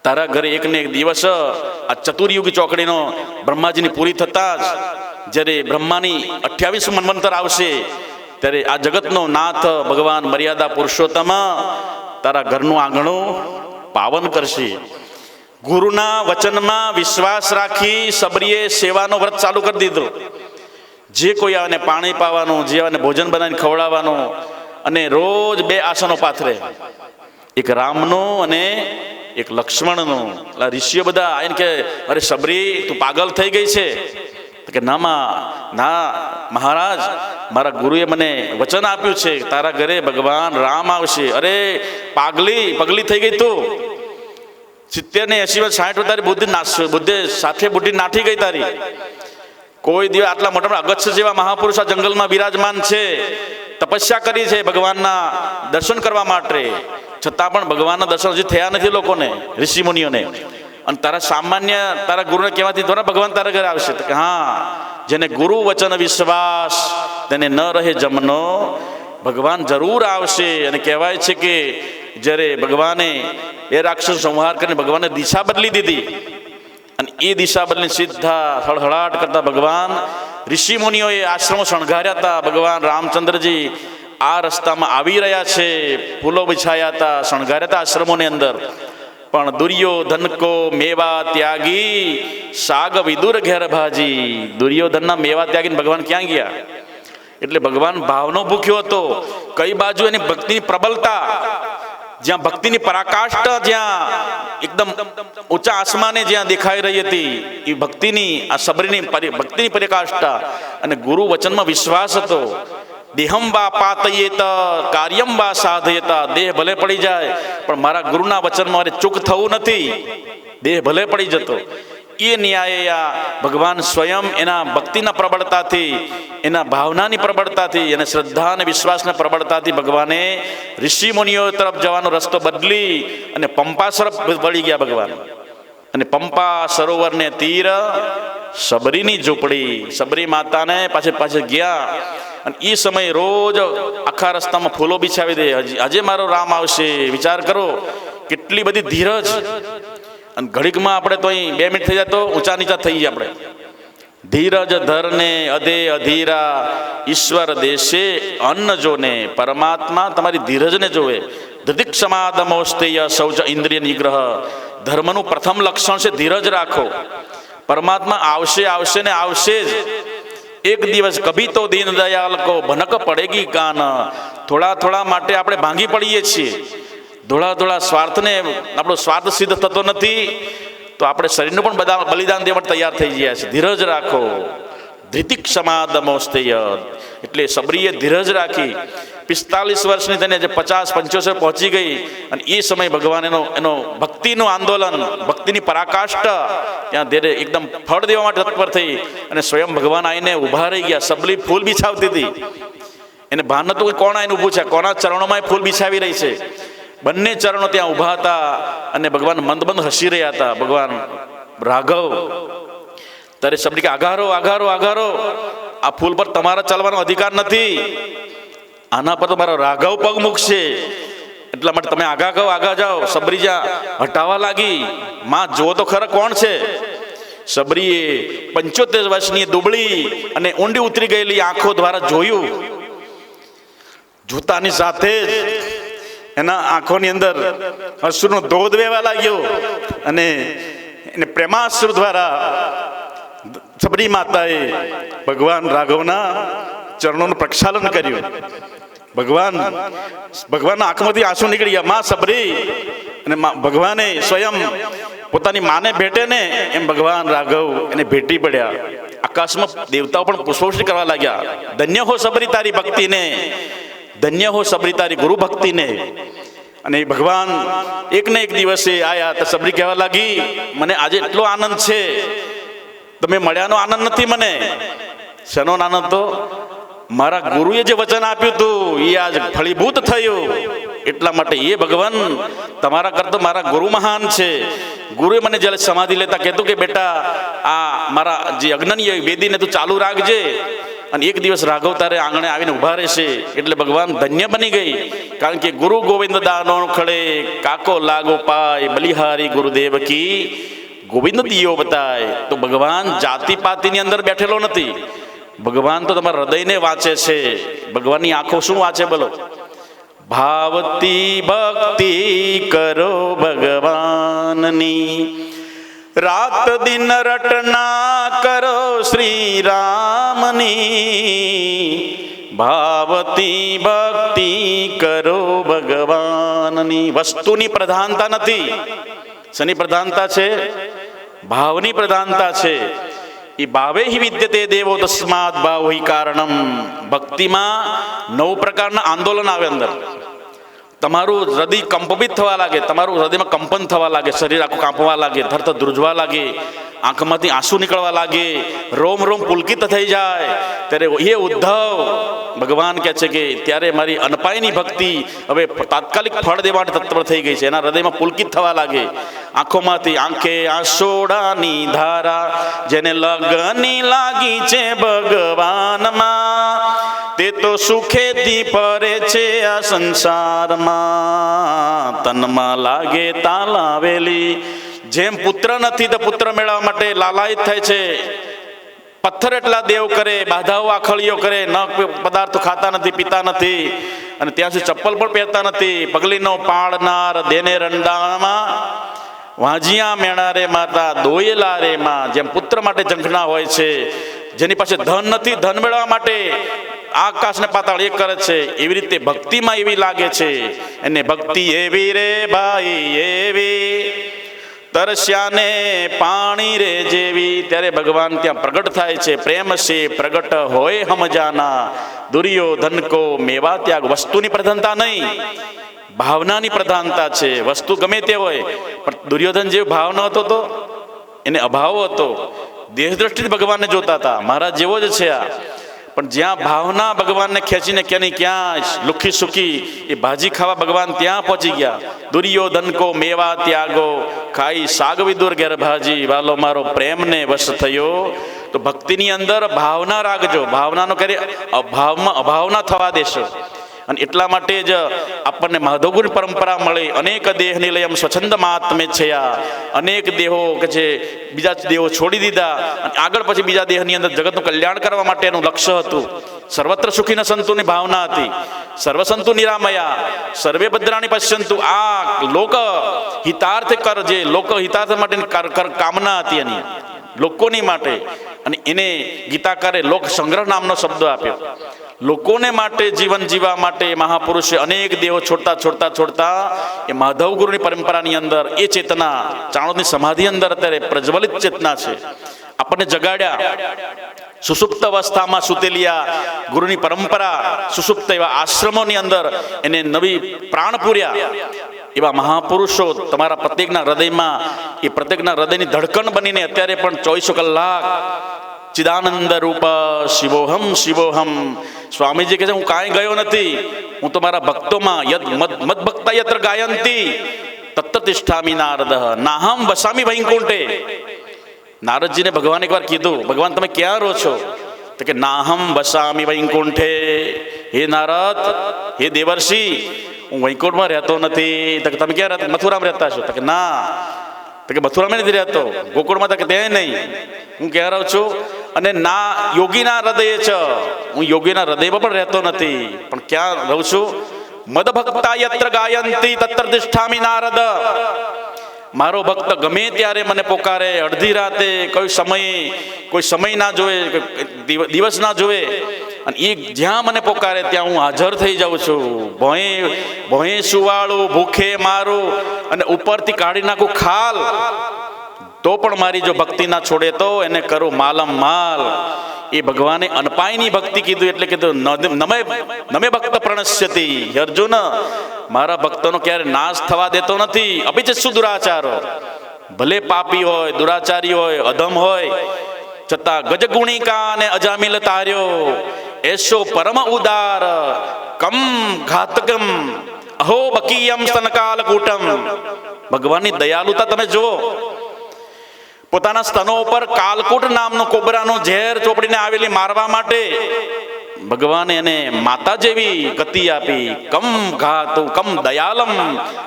તારા ઘરે એક ને એક દિવસ આ ચતુર્યુગી ચોકડીનો બ્રહ્માજીની પૂરી થતા જ જ્યારે બ્રહ્માની 28 મન્વંતર આવશે ત્યારે આ જગતનો નાથ ભગવાન મર્યાદા પુરુષોત્તમ તારા ઘરનું આંગણું પાવન કરશે. ગુરુના વચનમાં વિશ્વાસ રાખી સબરીએ સેવાનો વ્રત ચાલુ કરી દીધો. જે કોઈ આને પાણી પાવાનું, જે આને ભોજન બનાવીને ખવડાવવાનું, અને રોજ 2 આસનો પાથરે, એક રામનું અને એક લક્ષ્મણનું. ઋષિઓ બધા આવીને કે અરે સબરી તું પાગલ થઈ ગઈ છે? કે ના મહારાજ, મારા ગુરુએ મને વચન આપ્યું છે તારા ઘરે ભગવાન રામ આવશે. અરે પગલી થઈ ગઈ તું, 70 ને 80 વર્ષ 60 તારી બુદ્ધિ સાથે બુદ્ધિ નાઠી ગઈ તારી. કોઈ દિવસ આટલા મોટા અગસ્ત્ય જેવા મહાપુરુષ આ જંગલમાં બિરાજમાન છે, તપસ્યા કરી છે ભગવાનના દર્શન કરવા માટે, છતાં પણ ભગવાનના દર્શન હજી થયા નથી લોકોને, ઋષિ મુનિઓને. અને તારા સામાન્ય તારા ગુરુને કહેવાથી દ્વારા ભગવાન તારા ઘરે આવશે. તો કે હા, જેને ગુરુ વચન વિશ્વાસ તેને ન રહે જમનો, ભગવાન જરૂર આવશે. અને કહેવાય છે કે જ્યારે ભગવાને એ રાક્ષસ સંહાર કરીને ભગવાને દિશા બદલી દીધી, અને એ દિશા બદલીને સીધા હળહળાટ કરતા ભગવાન ઋષિ મુનિઓએ આશ્રમો શણગાર્યા હતા. ભગવાન રામચંદ્રજી આ રસ્તામાં આવી રહ્યા છે, ફૂલો બિછાયા હતા, શણગાર્યા હતા આશ્રમોની અંદર. પણ દુર્યોધન કો મેવા ત્યાગી શાગ વિદુર ઘેર ભાજી. દુર્યોધનના મેવા ત્યાગીને ભગવાન ક્યાં ગયા? એટલે ભગવાન ભાવનો ભૂખ્યો હતો. કઈ બાજુ એની ભક્તિની પ્રબલતા, જ્યાં ભક્તિની પરાકાષ્ઠા, જ્યાં એકદમ ઊંચા આસમાને જ્યાં દેખાઈ રહી હતી, એ ભક્તિની આ સબરીની ભક્તિની પરાકાષ્ઠા અને ગુરુ વચનમાં વિશ્વાસ હતો. દેહમ વા પાતયેત કાર્યમ વા સાધયેત. દેહ ભલે પડી જાય પણ મારા ગુરુના વચનમાં મારે ચૂક થવું નથી. દેહ ભલે પડી જતો એ ન્યાય ભગવાન સ્વયં એના ભક્તિના પ્રબળતાથી, એના ભાવનાની પ્રબળતાથી, અને શ્રદ્ધા અને વિશ્વાસના પ્રબળતાથી ભગવાને ઋષિ મુનિઓ તરફ જવાનો રસ્તો બદલી અને પંપા તરફ વળી ગયા ભગવાન. અને પંપા સરોવરને તીર સબરીની ઝૂંપડી, સબરી માતાને પાછળ ગયા. અને એ સમયે રોજ આખા રસ્તામાં ફૂલો બિછાવી દે. આજે મારો રામ આવશે. વિચાર કરો કેટલી બધી ધીરજ. અને ઘડીકમાં આપણે તો અહીં 2 મિનિટ થઈ જાય તો ઊંચા નીચા થઈ જાય આપણે. ધીરજ ધરને અધે અધીરા ઈશ્વર દેશે અન્ન જોને. પરમાત્મા તમારી ધીરજને જોવે. ધૃતિક સમાદમોસ્તેય શૌચ ઇન્દ્રિય નિગ્રહ. ધર્મનું પ્રથમ લક્ષણ છે ધીરજ રાખો. પરમાત્મા આવશે ને આવશે જ. એક દિવસ કભી તો દીન દયાલ કો ભનક પડેગી કાન. થોડા માટે આપણે ભાંગી પડીએ છીએ. થોડા સ્વાર્થને, આપણો સ્વાર્થ સિદ્ધ થતો નથી તો આપણે શરીરનું પણ બલિદાન દેવા માટે તૈયાર થઈ ગયા છે. ધીરજ રાખો. ધૃતિક સમાદમોસ્તેય. એટલે સબરીએ ધીરજ રાખી. 45 વર્ષની તેને જે 50-75 પહોંચી ગઈ. અને એ સમય ભગવાન એનો ભક્તિનું આંદોલન, ભક્તિની પરાકાષ્ઠા ત્યાં ધીરે એકદમ ફળ દેવા માટે તત્પર થઈ. અને સ્વયં ભગવાન આવીને ઊભા રહી ગયા. સબલી ફૂલ બિછાવતી હતી, એને ભાન નતું કે કોણ આવીને ઊભું છે, કોના ચરણોમાં ફૂલ બિછાવી રહી છે. બંને ચરણો ત્યાં ઊભા હતા અને ભગવાન મંદ હસી રહ્યા હતા. ભગવાન રાઘવ ત્યારે સબલી કે આઘારો, આ ફૂલ પર તમારા ચાલવાનો અધિકાર નથી, આના પર તો મારો રાઘવ પગ મૂકશે, એટલા માટે તમે આગા જાઓ. સબરી જ્યાં હટાવવા લાગી. માં જુઓ તો ખરા કોણ છે. સબરીએ 75 વર્ષની દુબળી અને ઊંડી ઉતરી ગયેલી આંખો દ્વારા જોયું. જોતાની સાથે જ એના આંખોની અંદર અશ્રુનો ધોધ વહેવા લાગ્યો. અને એને પ્રેમાશ્રુ દ્વારા સબરી માતાએ ભગવાન રાઘવના ચરણોનું પ્રક્ષાલન કર્યું. ભગવાનના આંખમાંથી આંસુ નીકળી ગયા. માં સબરી અને ભગવાને સ્વયં પોતાની માને ભેટે ને એમ ભગવાન રાઘવ એને ભેટી પડ્યા. આકાશમાં દેવતાઓ પણ પુષ્પવૃષ્ટિ કરવા લાગ્યા. ધન્ય હો સબરી તારી ભક્તિને, ધન્ય હો સબરી તારી ગુરુ ભક્તિને. અને એ ભગવાન એક ને એક દિવસે આયા તો સબરી કહેવા લાગી, મને આજે એટલો આનંદ છે, તમે મળ્યાનો આનંદ નથી મને. શેનો આનંદ? તો મારા ગુરુએ જે વચન આપ્યું હતું એ આજ ફળીભૂત થયું. એટલા માટે એ ભગવાન તમારા કરતા મારા ગુરુ મહાન છે. ગુરુએ મને જ્યારે સમાધિ લેતા કહેતું કે બેટા આ મારા જે અજ્ઞાની વેદીને તું ચાલુ રાખજે, અને એક દિવસ રાઘવ તારે આંગણે આવીને ઊભા રહેશે. એટલે ભગવાન ધન્ય બની ગઈ. કારણ કે ગુરુ ગોવિંદ દાનો ખડે કાકો લાગો પાય, બલિહારી ગુરુદેવ કી ગોવિંદ દિયો બતાય. તો ભગવાન જાતિ પાતિની અંદર બેઠેલો નથી. ભગવાન તો તમારા હૃદયને વાંચે છે. ભગવાનની આંખો શું વાંચે બોલો? ભાવતી ભક્તિ કરો ભગવાનની, રાત દિન રટના કરો શ્રી રામની. ભાવતી ભક્તિ કરો ભગવાનની. વસ્તુની પ્રધાનતા નથી. શેની પ્રધાનતા છે? ભાવની પ્રધાનતા છે. એ ભાવે હિ વિદ્યતે દેવો તસ્માદ ભાવ હિ કારણમ. ભક્તિમાં 9 પ્રકારના આંદોલન આવે અંદર. તમારું હૃદય કંપિત થવા લાગે, તમારું હૃદયમાં કંપન થવા લાગે, શરીર આખું કાંપવા લાગે, ધરધર ધ્રુજવા લાગે, આંખમાંથી આંસુ નીકળવા લાગે, રોમ રોમ પુલકિત થઈ જાય. ત્યારે એ ઉદ્ધવ ભગવાન કહે છે કે ત્યારે મારી અનપાયની ભક્તિ હવે તાત્કાલિક ફળ દેવાની તત્પર થઈ ગઈ છે. એના હૃદયમાં પુલકિત થવા લાગે. આંખોમાંથી આંખે આંસોડાની ધારા, જેને લગની લાગી છે ભગવાનમાં, તે તો સુખેથી ફરે છે આ સંસારમાં. તનમાં લાગે તાલાવેલી. જેમ પુત્ર નથી તો પુત્ર મેળવવા માટે લાલાયિત થાય છે. પથ્થર એટલા દેવ કરે, બાધાઓ આખળીઓ કરે, ન પદાર્થો ખાતા નથી, પીતા નથી, અને ત્યાં સુધી ચપ્પલ પણ પહેરતા નથી. પગલીનો પાળનાર દેને રંડામાં, વાંજિયા મેણા રે માતા દોયેલા રે માં. જેમ પુત્ર માટે ઝંખના હોય છે, જેની પાસે ધન નથી, ધન મેળવવા માટે આકાશ ને પાતાળ એક કરે છે, એવી રીતે ભક્તિમાં એવી લાગે છે. એને ભક્તિ એવી રે ભાઈ એવી, તરસ્યાને પાણી રે જેવી. ત્યારે ભગવાન ત્યાં પ્રગટ થાય છે. પ્રેમ છે પ્રગટ હોય હમજાના, દુર્યોધન કો મેવા ત્યાગ. વસ્તુની પ્રધાનતા નહીં, ભાવનાની પ્રધાનતા છે. વસ્તુ ગમે તે હોય, પણ દુર્યોધન જેવો ભાવ ન હતો તો એને અભાવ હતો. દેહ દ્રષ્ટિથી ભગવાનને જોતા હતા, મહારાજ જેવો જ છે આ. પણ જ્યાં ભાવના ભગવાનને ખેંચીને ક્યાંની ક્યાં લુખી સુખી એ ભાજી ખાવા ભગવાન ત્યાં પહોંચી ગયા. દુર્યોધન કો મેવા ત્યાગો, ખાઈ શાક વિદુર ઘેર ભાજી, વાલો મારો પ્રેમને વશ થયો. તો ભક્તિની અંદર ભાવના રાખજો. ભાવનાનો ક્યારે અભાવ ના થવા દેશો. અને એટલા માટે જ આપણને માધવગુરુની પરંપરા મળે. અનેક દેહ નિલયમ સ્વચ્છંદ મહાત્મે છયા. અનેક દેહો કે છે બીજા દેહો છોડી દીધા, અને આગળ પછી બીજા દેહની અંદર જગતનું કલ્યાણ કરવા માટેનું લક્ષ્ય હતું. સર્વત્ર સુખીના સંતોની ભાવના હતી. સર્વસંતુ નિરામયા સર્વે ભદ્રાણી પશ્યંતુ. આ લોક હિતાર્થ કર, જે લોક હિતાર્થ માટેની કામના હતી એની, લોકોની માટે. અને એને ગીતાકારે લોક સંગ્રહ નામનો શબ્દ આપ્યો. લોકોને માટે જીવન જીવવા માટે મહાપુરુષે અનેક દેવો છોડતા છોડતા છોડતા એ માધવ ગુરુની પરંપરાની અંદર એ ચેતના ચાણોદની સમાધિ અંદર અત્યારે પ્રજ્વલિત ચેતના છે. આપણને જગાડ્યા. સુસુપ્ત અવસ્થામાં સુતેલિયા ગુરુની પરંપરા, સુસુપ્ત એવા આશ્રમોની અંદર એને નવી પ્રાણ પૂર્યા. એવા મહાપુરુષો તમારા પ્રત્યેકના હૃદયમાં, એ પ્રત્યેકના હૃદયની ધડકન બનીને અત્યારે પણ 24 કલાક ચિદાનંદ રૂપ શિવોહમ શિવોહમ. સ્વામીજી કહે છે હું કાંઈ ગયો નથી, હું તો મારા ભક્તોમાં મદ ભક્તા યત્ર ગાયંતી તત્ત તિષ્ઠામિ નારદ નાહમ વસામી વૈકુંઠે. નારદજીને ભગવાન એકવાર કીધું, ભગવાન તમે ક્યાં રહો છો? તો કે નાહમ વસામી વૈકુંઠે. હે નારદ, હે દેવર્ષિ, હું વૈકુંઠમાં રહેતો નથી. તો તમે ક્યાં રહેતા? મથુરામાં રહેતા છો? તો કે ના. તો કે મથુરામાં નથી રહેતો. ગોકુળમાં? તો કે ત્યાં નહીં. હું ક્યાં રહું છું? અને ના યોગીના હૃદય છે. હું યોગીના હૃદયમાં પણ રહેતો નથી, પણ ક્યાં રહું છું? મદ ભક્તા યત્ર ગાયંતી તત્ર તિષ્ઠામિ નારદ. મારો ભક્ત ગમે ત્યારે મને પોકારે, અડધી રાતે, કોઈ સમય ના જોવે, દિવસ ના જોવે, અને એ જ્યાં મને પોકારે ત્યાં હું હાજર થઈ જાઉં છું. ભોંય સુવાળું, ભૂખે મારું, અને ઉપરથી કાઢી નાખું ખાલ, તો પણ મારી જો ભક્તિ ના છોડે તો એને કરું માલમ માલ. એ ભગવાને અનપાયની ભક્તિ કીધું એટલે કીધું નમે ભક્ત પ્રણશ્યતિ. અર્જુન, મારા ભક્તોનો ક્યારે નાશ થવા દેતો નથી. અભિચિત્સુ દુરાચારો, ભલે પાપી હોય, દુરાચારી હોય, અધમ હોય, છતાં ગજગુણિકા અને અજામિલ તાર્યો એસો પરમ ઉદાર કમ ઘાતકમ અહો બકીયમ સ્તનકાલ કૂટમ. ભગવાનની દયાલુતા તમે જુઓ. પોતાના સ્તનો ઉપર કાલકૂટ નામનું કોબરાનું ઝેર ચોપડીને આવેલી મારવા માટે ભગવાને એને માતા જેવી ગતિ આપી. કમ ઘાતુ કમ દયાલમ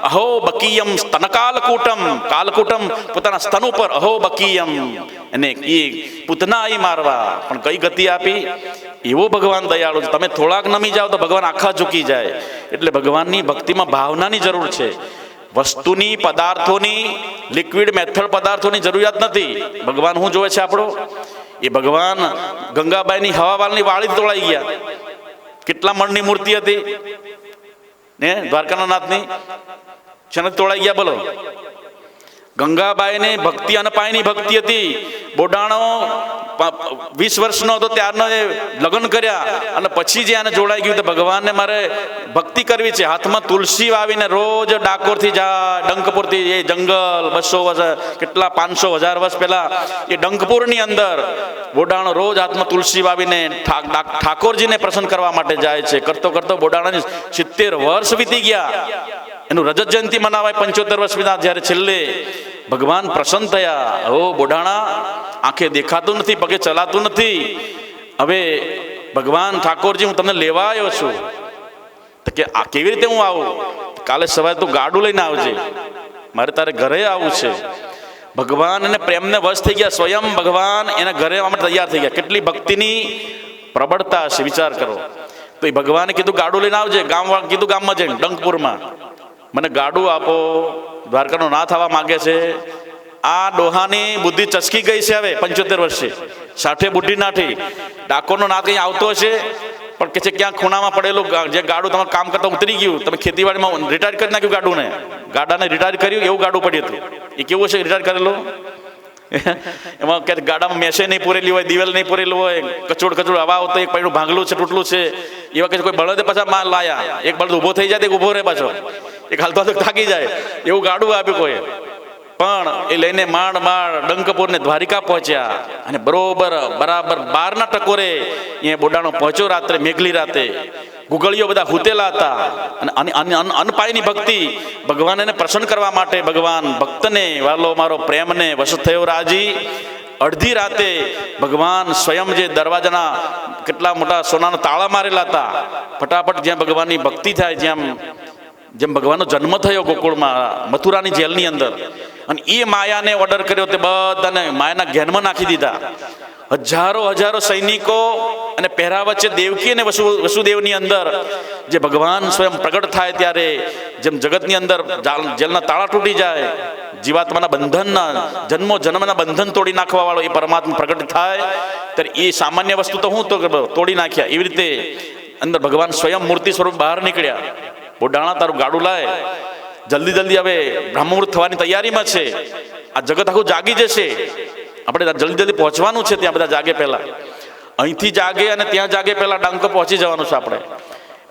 અહો બકીયમ સ્તનકાલકૂટમ. કાલકૂટમ પોતાના સ્તન ઉપર અહો બકીયમ, એને એ પૂતના આવી મારવા, પણ કઈ ગતિ આપી. એવો ભગવાન દયાળુ છે. તમે થોડાક નમી જાઓ તો ભગવાન આખા ઝૂકી જાય. એટલે ભગવાનની ભક્તિમાં ભાવનાની જરૂર છે. વસ્તુની, પદાર્થોની, લિક્વિડ મેથડ પદાર્થોની જરૂરિયાત નથી. ભગવાન શું જોવે છે આપણો? એ ભગવાન ગંગાબાઈની હવાવાલની વાળી તોડાઈ ગયા. કેટલા મણની મૂર્તિ હતી ને દ્વારકાના નાથની, છે તોડાઈ ગયા. બોલો, ગંગાબાઈને ભક્તિ અનપાયની ભક્તિ હતી. બોડાણો 20 વર્ષનો હતો ત્યારનો એ લગ્ન કર્યા અને પછી જે આને જોડાઈ ગયું તો ભગવાનને મારે ભક્તિ કરવી છે. હાથમાં તુલસી વાવીને રોજ ડાકોરથી જાય, ડંકપુરથી, એ જંગલ 200 વર્ષ, કેટલા 500 1000 વર્ષ પહેલા એ ડંકપુરની અંદર બોડાણો રોજ હાથમાં તુલસી વાવીને ઠાકોરજીને પ્રસન્ન કરવા માટે જાય છે. કરતો કરતો બોડાણાની 70 વર્ષ વીતી ગયા. એનું રજત જયંતિ મનાવાય 75 વર્ષ વિના. જ્યારે છેલ્લે ભગવાન પ્રસન્ન થયા. ઓ બોડાણા, આંખે દેખાતું નથી, પગે ચલાતું નથી, હવે ભગવાન ઠાકોરજી હું તમને લેવા આવ્યો છું. તો કે આ કેવી રીતે હું આવું? કાલે સવારે તું ગાડું લઈને આવજે, મારે તારે ઘરે આવવું છે. ભગવાન એને પ્રેમને વશ થઈ ગયા. સ્વયં ભગવાન એના ઘરે આવવા માટે તૈયાર થઈ ગયા. કેટલી ભક્તિની પ્રબળતા હશે, વિચાર કરો. તો એ ભગવાને કીધું ગાડું લઈને આવજે. ગામવાળા કીધું ગામમાં જઈને ડંકપુરમાં મને ગાડું આપો, દ્વારકાનો નાથ આવવા માંગે છે. આ ડોહાની બુદ્ધિ ચસકી ગઈ છે. હવે 75 વર્ષે સાથે બુદ્ધિ નાઠી. ડાકોરનો નાથ કંઈ આવતો હશે પણ કે છે ક્યાંક ખૂણામાં પડેલું જે ગાડું તમારું કામ કરતા ઉતરી ગયું, તમે ખેતીવાડીમાં રિટાયર કરી નાખ્યું ગાડુને, ગાડાને રિટાયર કર્યું એવું ગાડું પડ્યું હતું. એ કેવું છે રિટાયર કરેલું? એમાં કે ગાડામાં મેસે નહીં પૂરેલી હોય, દિવેલ નહીં પૂરેલું હોય, કચોડ હવા આવતો, એક પૈડું ભાંગલું છે, તૂટલું છે. એવા કે કોઈ બળદે પાછા માલ લાયા, એક બળદ ઊભો થઈ જાય, એક ઊભો રહે પાછો, એક હાલતો થાકી જાય, એવું ગાડું આપ્યું કોઈ. પણ એ લઈને માંડ ડંકપુર ને દ્વારિકા પહોંચ્યા અને બરાબર 12ના ટકોરે અહીંયા બોડાણો પહોંચ્યો. રાત્રે મેઘલી રાતે ગુગળીઓ બધા હુતેલા હતા. અને અનપાયની ભક્તિ ભગવાન એને પ્રસન્ન કરવા માટે ભગવાન ભક્તને વાલો મારો પ્રેમને વશ થયો રાજી. અડધી રાતે ભગવાન સ્વયં જે દરવાજાના કેટલા મોટા સોનાના તાળા મારેલા હતા, ફટાફટ જ્યાં ભગવાનની ભક્તિ થાય, જેમ ભગવાનનો જન્મ થયો ગોકુળમાં મથુરાની જેલની અંદર, અને એ માયાને ઓર્ડર કર્યો તે બધાને માયાના ઘેનમાં નાખી દીધા. હજારો સૈનિકો અને પહેરા વચ્ચે દેવકી અને વસુદેવની અંદર જે ભગવાન સ્વયં પ્રગટ થાય ત્યારે જેમ જગતની અંદર જેલના તાળા તૂટી જાય, જીવાત્માના બંધનના જન્મના બંધન તોડી નાખવા વાળો એ પરમાત્મા પ્રગટ થાય ત્યારે એ સામાન્ય વસ્તુ તો હું તો તોડી નાખ્યા. એવી રીતે અંદર ભગવાન સ્વયં મૂર્તિ સ્વરૂપ બહાર નીકળ્યા. બોડાણા તારું ગાડું લાય, જલ્દી હવે બ્રહ્મમુહૂર્ત થવાની તૈયારીમાં છે, આ જગત આખું જાગી જશે, આપણે જલ્દી પહોંચવાનું છે. ત્યાં બધા જાગે પહેલા, અહીંથી જાગે અને ત્યાં જાગે પહેલા ડંકો પહોંચી જવાનું છે આપણે.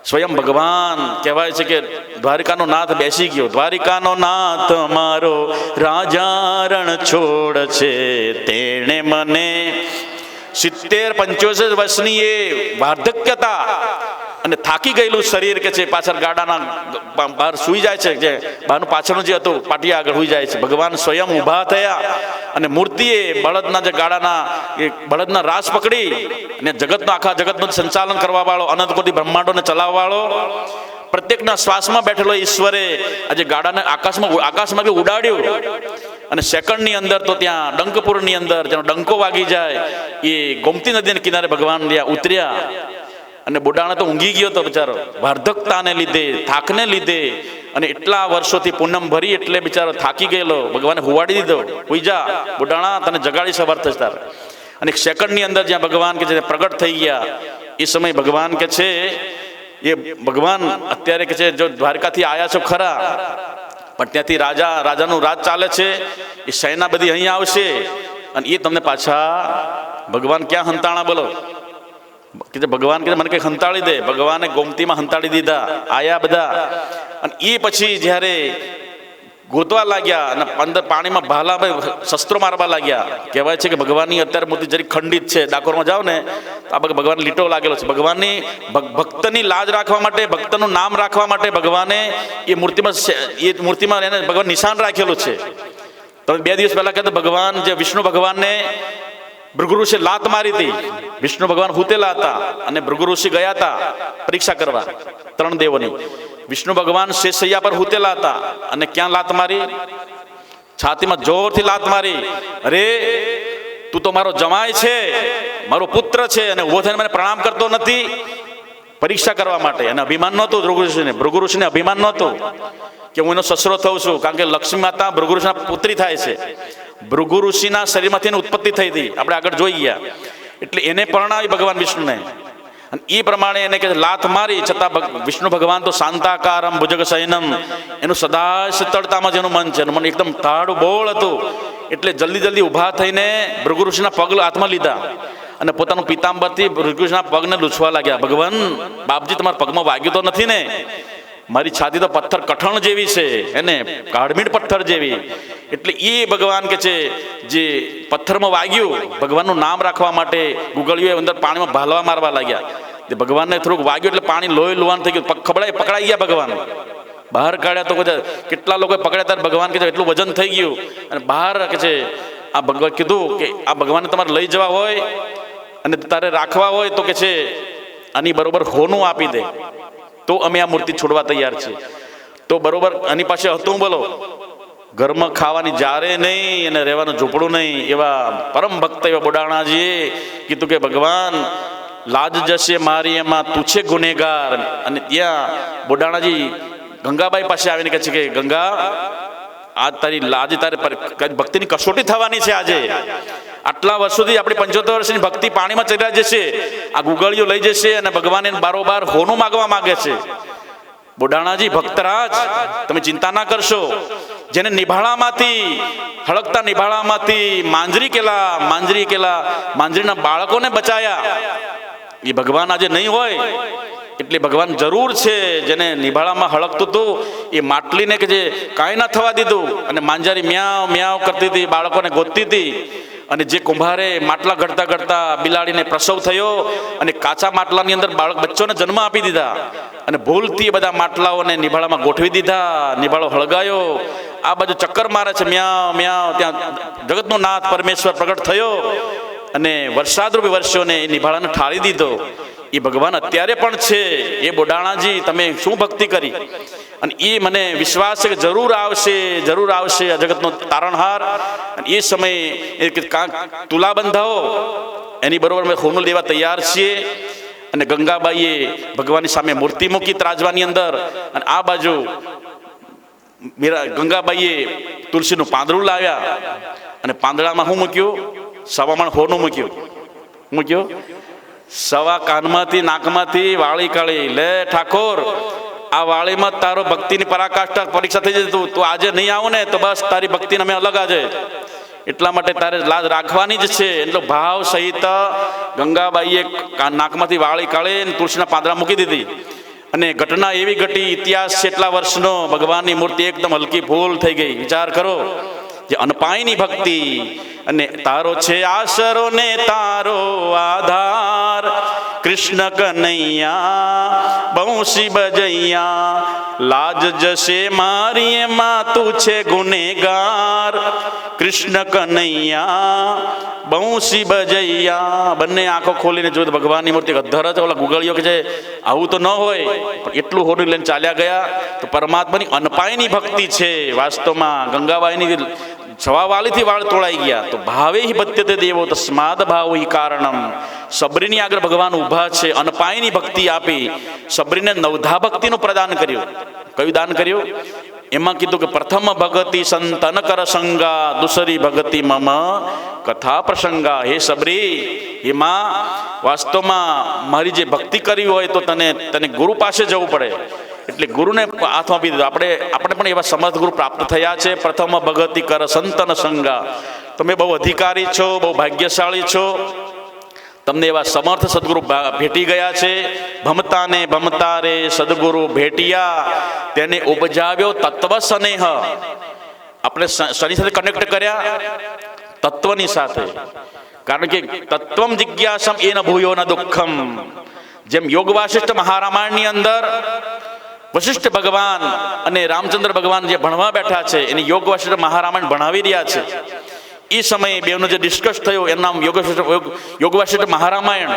સ્વયં ભગવાન કહેવાય છે કે દ્વારિકાનો નાથ બેસી ગયો. દ્વારિકાનો નાથ મારો રાજા રણ છોડ છે, તેણે મને 70-75 વર્ષની એ વાર્ધક્યતા અને થાકી ગયેલું શરીર કે છે પાછળ ગાડાના બહાર સૂઈ જાય છે, જે બહારનું પાછળનું જે હતું પાટિયા આગળ સૂઈ જાય છે. ભગવાન સ્વયં ઊભા થયા અને મૂર્તિએ બળદના જે ગાડાના એ બળદના રાસ પકડી અને આખા જગતનું સંચાલન કરવા વાળો, અનંત કોટી બ્રહ્માંડોને ચલાવવા વાળો, પ્રત્યેકના શ્વાસમાં બેઠેલો ઈશ્વરે આજે ગાડાને આકાશમાં ઉડાડ્યું. અને સેકન્ડની અંદર તો ત્યાં ડંકપુરની અંદર જેનો ડંકો વાગી જાય એ ગોમતી નદીના કિનારે ભગવાન ત્યાં ઉતર્યા. અને બોડાણા તો ઊંઘી ગયો હતો બિચારો, વાર્ધકતાને લીધે, થાકને લીધે, અને એટલા વર્ષોથી પૂનમ ભરી એટલે બિચારો થાકી ગયેલો. ભગવાને હુવાડી દીધો, હુઈ જા બોડાણા, તને જગાડી સવાર થશે તારે. અને એક સેકન્ડની અંદર જ્યાં ભગવાન કે છે પ્રગટ થઈ ગયા, એ સમય ભગવાન કે છે એ ભગવાન અત્યારે કે છે જો દ્વારકાથી આવ્યા છો ખરા, પણ ત્યાંથી રાજાનું રાજ ચાલે છે, એ સેના બધી અહીંયા આવશે અને એ તમને પાછા ભગવાન ક્યાં હંતાણા બોલો કે ભગવાન કે મને કંઈક હંતાળી દે. ભગવાને ગોમતીમાં હંતાળી દીધા, આયા બધા. અને એ પછી જ્યારે ગોતવા લાગ્યા અને પાણીમાં ભાલા શસ્ત્રો મારવા લાગ્યા. કહેવાય છે કે ભગવાનની અત્યારે મૂર્તિ જરી ખંડિત છે. ડાકોરમાં જાઓ ને તો આ ભગવાન લીટો લાગેલો છે. ભગવાનની ભક્તની લાજ રાખવા માટે, ભક્તનું નામ રાખવા માટે ભગવાને એ મૂર્તિમાં એને ભગવાન નિશાન રાખેલું છે. તમે 2 દિવસ પહેલા કહેતા ભગવાન જે વિષ્ણુ ભગવાનને ભૃગુ ઋષિ લાત મારી હતી. વિષ્ણુ ભગવાન હુતેલા હતા અને ભૃગુ ઋષિ ગયા હતા પરીક્ષા કરવા 3 દેવોની. વિષ્ણુ ભગવાન શેષૈયા પર હુતેલા હતા અને ક્યાં લાત મારી? છાતીમાં જોરથી લાત મારી. અરે તું તો મારો જમાય છે, મારો પુત્ર છે અને ઉભો થઈને મને પ્રણામ કરતો નથી. પરીક્ષા કરવા માટે. અને અભિમાન નહોતું ભૃગુ ઋષિને અભિમાન નહોતું કે હું એનો સસરો થઉં છું, કારણ કે લક્ષ્મી માતા ભૃગુ ઋષિના પુત્રી થાય છે. ભૃગુ ઋષિના શરીરમાંથી એની ઉત્પત્તિ થઈ હતી, આપણે આગળ જોઈ ગયા. એટલે એને પરણાવી ભગવાન વિષ્ણુને. અને એ પ્રમાણે એને કે લાત મારી છતાં વિષ્ણુ ભગવાન તો શાંતાકારમ ભુજગ શયનમ, એનું સદા શીતળતામાં જેનું મન છે, એનું મન એકદમ તાડું બોળ હતું. એટલે જલ્દી ઊભા થઈને ભૃગુ ઋષિના પગ હાથમાં લીધા અને પોતાનું પિતાંબરથી ભૃગુ ઋષિના પગને લૂછવા લાગ્યા. ભગવાન બાપજી તમારા પગમાં વાગ્યું તો નથી ને? મારી છાતી તો પથ્થર કઠણ જેવી છે, એને કાળમીડ પથ્થર જેવી. એટલે એ ભગવાન કે છે જે પથ્થરમાં વાગ્યું, ભગવાનનું નામ રાખવા માટે ગુગળીઓ અંદર પાણીમાં ભાલવા મારવા લાગ્યા. તે ભગવાનને થોડુંક વાગ્યું એટલે પાણી લોહી લુહાણ થઈ ગયું. પકડાઈ ગયા ભગવાન. બહાર કાઢ્યા તો કેટલા લોકો પકડ્યા ત્યારે ભગવાન કે છે એટલું વજન થઈ ગયું. અને બહાર કે છે આ ભગવાન કીધું કે આ ભગવાનને તમારે લઈ જવા હોય અને તારે રાખવા હોય તો કે છે આની બરોબર હોનું આપી દે, તો અમે આ મૂર્તિ છોડવા તૈયાર છીએ. તો બરોબર આની પાસે હતું બોલો, ઘરમાં ખાવાની જારે નહીં અને રહેવાનું ઝૂંપડું નહીં. એવા પરમ ભક્ત એવા બોડાણાજીએ કીધું કે ભગવાન લાજ જશે મારી એમાં તું છે ગુનેગાર. અને ત્યાં બોડાણાજી ગંગાબાઈ પાસે આવીને કહે છે કે ગંગા, આજ તારી લાજ, તારે ભક્તિની કસોટી થવાની છે આજે. આટલા વર્ષોથી આપણી 75 વર્ષની ભક્તિ પાણીમાં ચડ્યા જશે. આ ગુગળીઓ લઈ જશે અને ભગવાન એને બારોબાર હોનું માગવા માંગે છે. બોડાણાજી ભક્તરાજ, તમે ચિંતા ના કરશો. જેને નિભાળામાંથી, હળકતા નિભાળામાંથી માંજરીના બાળકોને બચાયા, એ ભગવાન આજે નહીં હોય. એટલે ભગવાન જરૂર છે. જેને નિભાળામાં હળકતું હતું એ માટલીને કે જે કાંઈ ના થવા દીધું અને માંજારી મ્યાવ મ્યાવ કરતી હતી, બાળકોને ગોતતી હતી. અને જે કુંભારે માટલા ઘડતા બિલાડીને પ્રસવ થયો અને કાચા માટલાની અંદર બચ્ચોને જન્મ આપી દીધા. અને ભૂલથી બધા માટલાઓને નિભાળામાં ગોઠવી દીધા. નિભાળો હળગાયો, આ બાજુ ચક્કર મારે છે મ્યાવ મ્યાવ. ત્યાં જગતનો નાથ પરમેશ્વર પ્રગટ થયો અને વરસાદરૂપી વર્ષોને એ નિભાળાને ઠાળી દીધો. એ ભગવાન અત્યારે પણ છે. એ બોડાણાજી તમે શું ભક્તિ કરી? અને એ મને વિશ્વાસ છે કે જરૂર આવશે આ જગતનો તારણહાર. અને એ સમયે એ તુલા બંધાવો, એની બરોબર અમે હોનું લેવા તૈયાર છીએ. અને ગંગાબાઈએ ભગવાનની સામે મૂર્તિ મૂકી ત્રાજવાની અંદર. અને આ બાજુ ગંગાબાઈએ તુલસીનું પાંદડું લાવ્યા અને પાંદડામાં શું મૂક્યું? સવામણ હોનું મૂક્યું. સવા કાનમાંથી નાકમાંથી વાળી કાઢી, લે ઠાકોર, આ વાળીમાં તારો ભક્તિની પરાકાષ્ઠા પરીક્ષા થઈ જશે. તું આજે નહીં આવો ને તો બસ તારી ભક્તિને અમે અલગ આજે. એટલા માટે તારે લાજ રાખવાની જ છે. એટલો ભાવ સહિત ગંગાબાઈએ નાકમાંથી વાળી કાઢી તુલસીના પાંદડા મૂકી દીધી. અને ઘટના એવી ઘટી, ઇતિહાસ છે એટલા વર્ષનો, ભગવાનની મૂર્તિ એકદમ હલકી ફૂલ થઈ ગઈ. વિચાર કરો, જે અનપાયની ભક્તિ. અને તારો છે આશરો ને તારો આધાર, કૃષ્ણ કનૈયા બંસી બજૈયા. લાજ જશે મારી એમાં તું છે ગુનેગાર, કૃષ્ણ કનૈયા બંસી બજૈયા. બંને આંખો ખોલીને જોયું તો ભગવાનની મૂર્તિ અધર જ. ઓલા ગુગળીઓ કે છે આવું તો ન હોય, પણ એટલું હોનું લઈને ચાલ્યા ગયા. તો પરમાત્માની અનપાયની ભક્તિ છે. વાસ્તવમાં ગંગાબાઈની સવાવાલીથી વાળ તોડાઈ ગયા. તો ભાવે હિ ભત્યતે દેવો તસ્માદ ભાવો હિ કારણમ. સબરીની આગળ ભગવાન ઊભા છે. અનપાયની ભક્તિ આપી. સબરીને 9ધા ભક્તિનું પ્રદાન કર્યું. કયું દાન કર્યું? એમાં કીધું કે પ્રથમ ભગતિ સંતન કર સંગા, દુસરી ભગતિ મમ કથા પ્રસંગા. હે સબરી, એમાં વાસ્તવમાં મારી જે ભક્તિ કરવી હોય તો તને ગુરુ પાસે જવું પડે. એટલે ગુરુને હાથમાં આપી દીધું. આપણે પણ એવા સમર્થ ગુરુ પ્રાપ્ત થયા છે. પ્રથમ ભગતિ કર સંતન સંગા. તમે બહુ અધિકારી છો, બહુ ભાગ્યશાળી છો. તમને એવા સમર્થ સદગુરુ ભેટી ગયા છે. ભમતા ને ભમતા રે સદગુરુ ભેટિયા, તેને ઉપજાવ્યો તત્વ સ્નેહ. આપણે શની સાથે કનેક્ટ કર્યા તત્વની સાથે, કારણ કે તત્વમ જિજ્ઞાસમ એન ભૂયો ન દુઃખમ. જેમ યોગ વાસિષ્ઠ મહારામાયણની અંદર વશિષ્ઠ ભગવાન અને રામચંદ્ર ભગવાન જે ભણવા બેઠા છે એની યોગ વાસિષ્ઠ મહારામાયણ ભણાવી રહ્યા છે. એ સમયે બેનો જે ડિસ્કસ થયો એનું નામ યોગ વાસિષ્ઠ મહારામાયણ.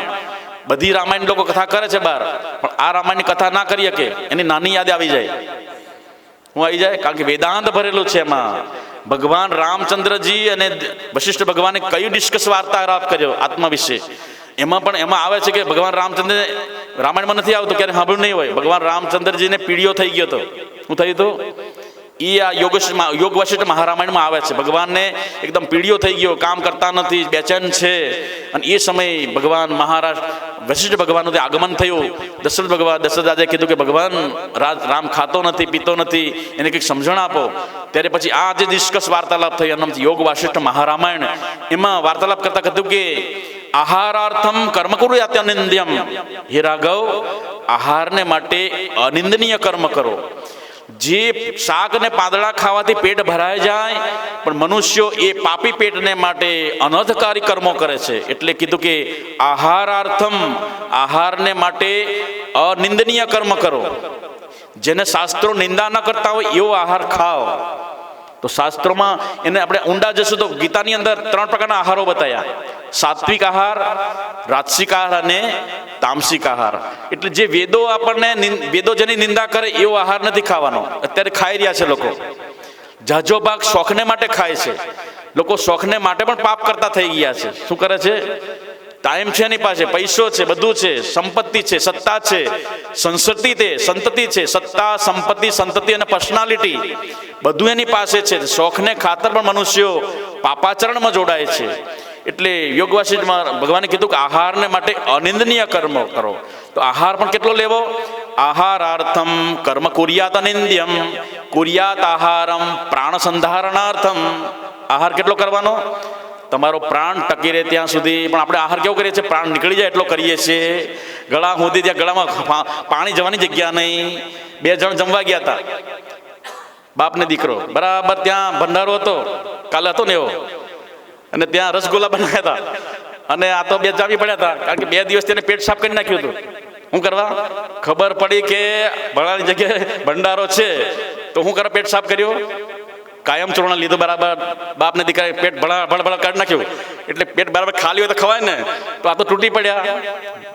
બધી રામાયણ લોકો કથા કરે છે બહાર, પણ આ રામાયણની કથા ના કરી શકે, એની નાની યાદ આવી જાય. હું આવી જાય, કારણ કે વેદાંત ભરેલું છે એમાં. ભગવાન રામચંદ્રજી અને વશિષ્ઠ ભગવાને કયું ડિસ્કસ વાર્તાલાપ કર્યો આત્મા વિશે, એમાં પણ એમાં આવે છે કે ભગવાન રામચંદ્ર, રામાયણમાં નથી આવતું, ક્યારે સાંભળ્યું નહીં હોય. ભગવાન રામચંદ્રજીને પીળીઓ થઈ ગયો હતો. શું થયું હતું? એ આ યોગ વાસિષ્ઠ મહારામાયણમાં આવે છે. ભગવાનને એકદમ પીળીઓ થઈ ગયો, કામ કરતા નથી, બેચેન છે. અને એ સમયે ભગવાન મહારાજ વશિષ્ઠ ભગવાનનું જે આગમન થયું, દશરથ રાજાએ કીધું કે ભગવાન રામ ખાતો નથી, પીતો નથી, એને કંઈક સમજણ આપો. ત્યારે પછી આ જે ડિસ્કસ વાર્તાલાપ થઈ એનું નામ યોગ વાસિષ્ઠ મહારામાયણ. એમાં વાર્તાલાપ કરતા કીધું કે આહારાર્થમ કર્મ કુર્યાત અનિંદ્યમ. હે રાઘવ, આહારને માટે અનિંદનીય કર્મ કરો. જે શાક ને પાંદડા ખાવાથી પેટ ભરાઈ જાય, પણ મનુષ્યો એ પાપી પેટને માટે અનર્થકારી કર્મો કરે છે. એટલે કીધું કે આહારાર્થમ, આહારને માટે અનિંદનીય કર્મ કરો. જેને શાસ્ત્રો નિંદા ન કરતા હોય એવો આહાર ખાઓ. તો શાસ્ત્રોમાં એને આપણે ઊંડા જશું તો ગીતાની અંદર 3 પ્રકારના આહારો બતાવ્યા: સાત્વિક આહાર, રાજસિક આહાર અને તામસિક આહાર. એટલે જે વેદો આપણને વેદો જેની નિંદા કરે એવો આહાર નથી ખાવાનો. અત્યારે ખાઈ રહ્યા છે લોકો. જાજો ભાગ શોખને માટે ખાય છે. લોકો શોખને માટે પણ પાપ કરતા થઈ ગયા છે. શું કરે છે? ટાઈમ છે એની પાસે, પૈસો છે, બધું છે, સંપત્તિ છે, સત્તા છે, સંતતિ છે, સત્તા, સંપત્તિ, સંતતિ અને પર્સનાલિટી બધું એની પાસે છે. શોખને ખાતર પણ મનુષ્યો પાપાચરણમાં જોડાય છે. એટલે યોગ વાસિષ્ઠમાં ભગવાને કીધું કે આહારને માટે અનિંદનીય કર્મ કરો. તો આહાર પણ કેટલો લેવો? આહારાર્થમ કર્મ કુર્યાત અનિંદ્યમ, કુર્યાત આહારમ પ્રાણ સંધારણાર્થમ. આહાર કેટલો કરવાનો? તમારો પ્રાણ ટકી રહે ત્યાં સુધી. પણ આપણે આહાર કેવો કરીએ છીએ? પ્રાણ નીકળી જાય એટલો કરીએ છીએ. ગળા સુધી, ત્યાં ગળામાં પાણી જવાની જગ્યા નહીં. 2 જણ જમવા ગયા હતા, બાપ ને દીકરો. બરાબર ત્યાં ભંડારો હતો, કાલે હતો ને એવો, અને ત્યાં રસગુલ્લા બનાવ્યા હતા. અને આ તો 2 જામી પડ્યા હતા, કારણ કે 2 દિવસ તેને પેટ સાફ કરી નાખ્યું હતું. શું કરવા? ખબર પડી કે ભણાની જગ્યાએ ભંડારો છે, તો શું કરવા? પેટ સાફ કર્યો, કાયમ ચૂર્ણ લીધું. બરાબર બાપને દીકરાએ પેટ ભળભળ કાઢી નાખ્યું. એટલે પેટ બરાબર ખાલી હોય તો ખવાય ને. તો આ તો તૂટી પડ્યા,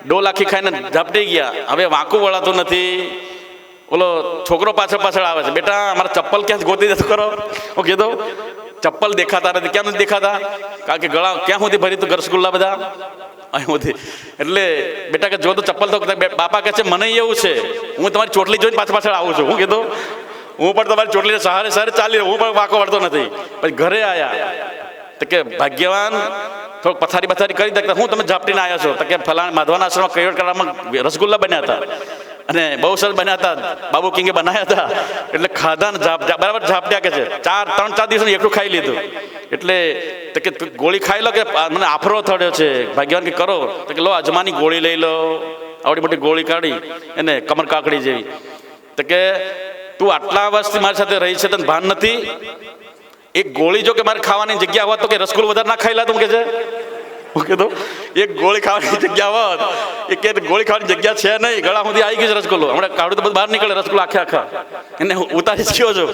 ડોલ આખી ખાઈને ઝાપટી ગયા. હવે વાંકું વળાતું નથી. ઓલો છોકરો પાછળ આવે છે, બેટા મારા ચપ્પલ ક્યાં ગોતી જતો કરો. હું કીધું ચપ્પલ દેખાતા નથી. કેમ નથી દેખાતા? કારણ કે ગળા ક્યાં સુધી ભરી તું રસગુલ્લા બધા અહીં સુધી. એટલે બેટા કે જો તો ચપ્પલ તો, બાપા કહે છે મને એવું છે, હું તમારી ચોટલી જોઈને પાછળ આવું છું. હું કીધું હું પણ તમારી ચોટલીને સહારે ચાલી રહ્યો, હું પણ વાંકો વળતો નથી. પછી ઘરે આવ્યા તો કે ભાગ્યવાન થોડોક પથારી કરી દેતા, હું તમે ઝાપટીને આવ્યા છો? તો કે ફલાણા માધવાના આશ્રમમાં કૈવડ કરવામાં રસગુલ્લા બન્યા હતા અને બહુ સરસ બન્યા હતા, બાબુ કિંગે બનાવ્યા હતા. એટલે ખાધા ને બરાબર ઝાપટ્યા. કે છે 3-4 દિવસ એકલું ખાઈ લીધું. એટલે તો કે ગોળી ખાઈ લો, કે મને આફરો થયો છે. ભાગ્યવાન કે કરો? તો કે લો અજમાની ગોળી લઈ લો. આવડી મોટી ગોળી કાઢી એને, કમર કાકડી જેવી. તો કે તું આટલા વર્ષથી મારી સાથે રહી છે, તને ભાન નથી? એક ગોળી જો કે મારે ખાવાની જગ્યા હોત તો કે રસગુલ્લો વધારે ના ખાઈ લાતું. કે છે હું કીધું એક ગોળી ખાવાની જગ્યા હોત, એ કે ગોળી ખાવાની જગ્યા છે નહીં, ગળા સુધી આવી ગયું છે રસગુલ્લો. હમણાં કાઢું તો બધું બહાર નીકળે રસગુલ્લો આખા એને ઉતારી જ ગયો છો.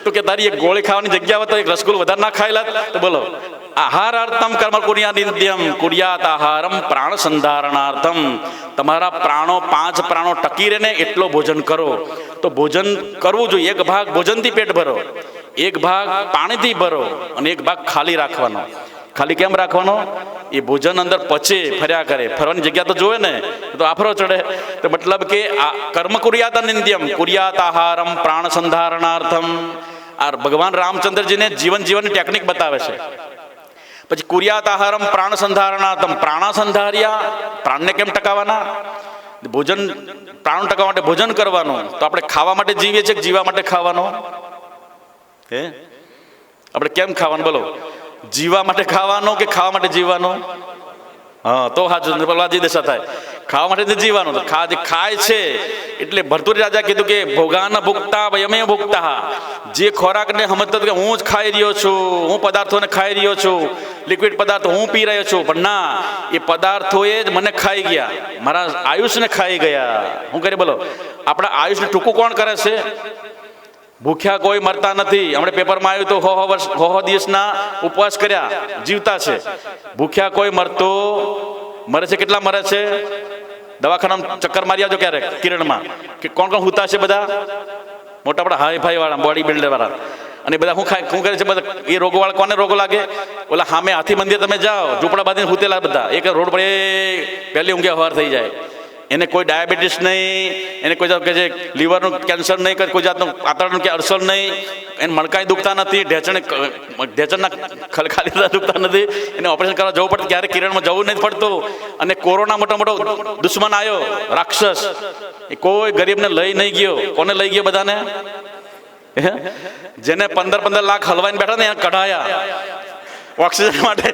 તો કે તારી એક ગોળી ખાવાની જગ્યા હોત તો એક રસગુલ્લો વધારે ના ખાઈ લાત. તો બોલો, આહારાર્થમ કર્મ કુર્યાદિત્યમ કુર્યાત આહારમ પ્રાણ સંધારણાર્થમ. તમારા પ્રાણો 5 પ્રાણો ટકી રહે ને એટલો ભોજન કરો. તો ભોજન કરવું જોઈએ. એક ભાગ ભોજનથી પેટ ભરો, એક ભાગ પાણીથી ભરો, અને એક ભાગ ખાલી રાખવાનો. ખાલી કેમ રાખવાનો? એ ભોજન અંદર પચે, ફર્યા કરે. ફરવાની જગ્યા તો જોવે ને, તો આફરો ચડે. તો મતલબ કે આ કર્મ કુર્યાત અનિંદ્યમ કુર્યાત આહારમ પ્રાણ સંધારણાર્થમ. આ ભગવાન રામચંદ્રજીને જીવનની ટેકનિક બતાવે છે. પછી કુર્યાત આહારમ પ્રાણ સંધારણાર્થમ. પ્રાણા સંધાર્યા, પ્રાણને કેમ ટકાવવાના? ભોજન, પ્રાણ ટકાવવા માટે ભોજન કરવાનું. તો આપણે ખાવા માટે જીવીએ છીએ કે જીવવા માટે ખાવાનો? હે, આપણે કેમ ખાવાનું? બોલો, જીવવા માટે ખાવાનો કે ખાવા માટે જીવવાનો? હા તો હાજર પ્રહલાદજી દશા થાય. ખાવા માટે નથી જીવાનું, તો ખાય છે એટલે ભરતુરી રાજા કીધું કે ભોગાન ભુગતા વયમે ભુગતા, જે ખોરાકને સમજતો કે હું જ ખાઈ રહ્યો છું, હું પદાર્થોને ખાઈ રહ્યો છું, લિક્વિડ પદાર્થો હું પી રહ્યો છું, પણ ના, એ પદાર્થોએ જ મને ખાઈ ગયા, મારા આયુષ્યને ખાઈ ગયા. શું કરે બોલો? આપણા આયુષ્યને ટૂંકું કોણ કરે છે? ભૂખ્યા કોઈ મરતા નથી. હમણાં પેપરમાં આવ્યું તો હો દિવસના ઉપવાસ કર્યા, જીવતા છે. ભૂખ્યા કોઈ મરે છે. કેટલા મરે છે? દવાખાનામાં ચક્કર મારી આવજો ક્યારેક કિરણમાં, કે કોણ કોણ હુતા છે? બધા મોટા મોટા હાઈ ફાઈ વાળા, બોડી બિલ્ડર વાળા, અને બધા શું કરે છે બધા? એ રોગો વાળા કોને રોગો લાગે? ઓલા સામે હાથી મંદિર તમે જાઓ, ઝૂંપડા બાંધીને હુતેલા બધા, એક રોડ પર પહેલી ઊંઘે હવાર થઈ જાય. એને કોઈ ડાયાબિટીસ નહીં, એને કોઈ જાત કે છે લીવરનું કેન્સર નહીં, કોઈ જાતનું આંતરડાનું કે અર્સર નહીં, એને મણકાઈ દુખતા નથી, ઢેચણના ખાલી દુખતા નથી, એને ઓપરેશન કરવા જવું પડતું, ક્યારે કિરણમાં જવું નથી પડતું. અને કોરોના મોટો મોટો દુશ્મન આવ્યો, રાક્ષસ, એ કોઈ ગરીબને લઈ નહીં ગયો. કોને લઈ ગયો? બધાને. જેને 15 લાખ હલવાઈને બેઠા ને એને કઢાયા. ઓક્સિજન માટે,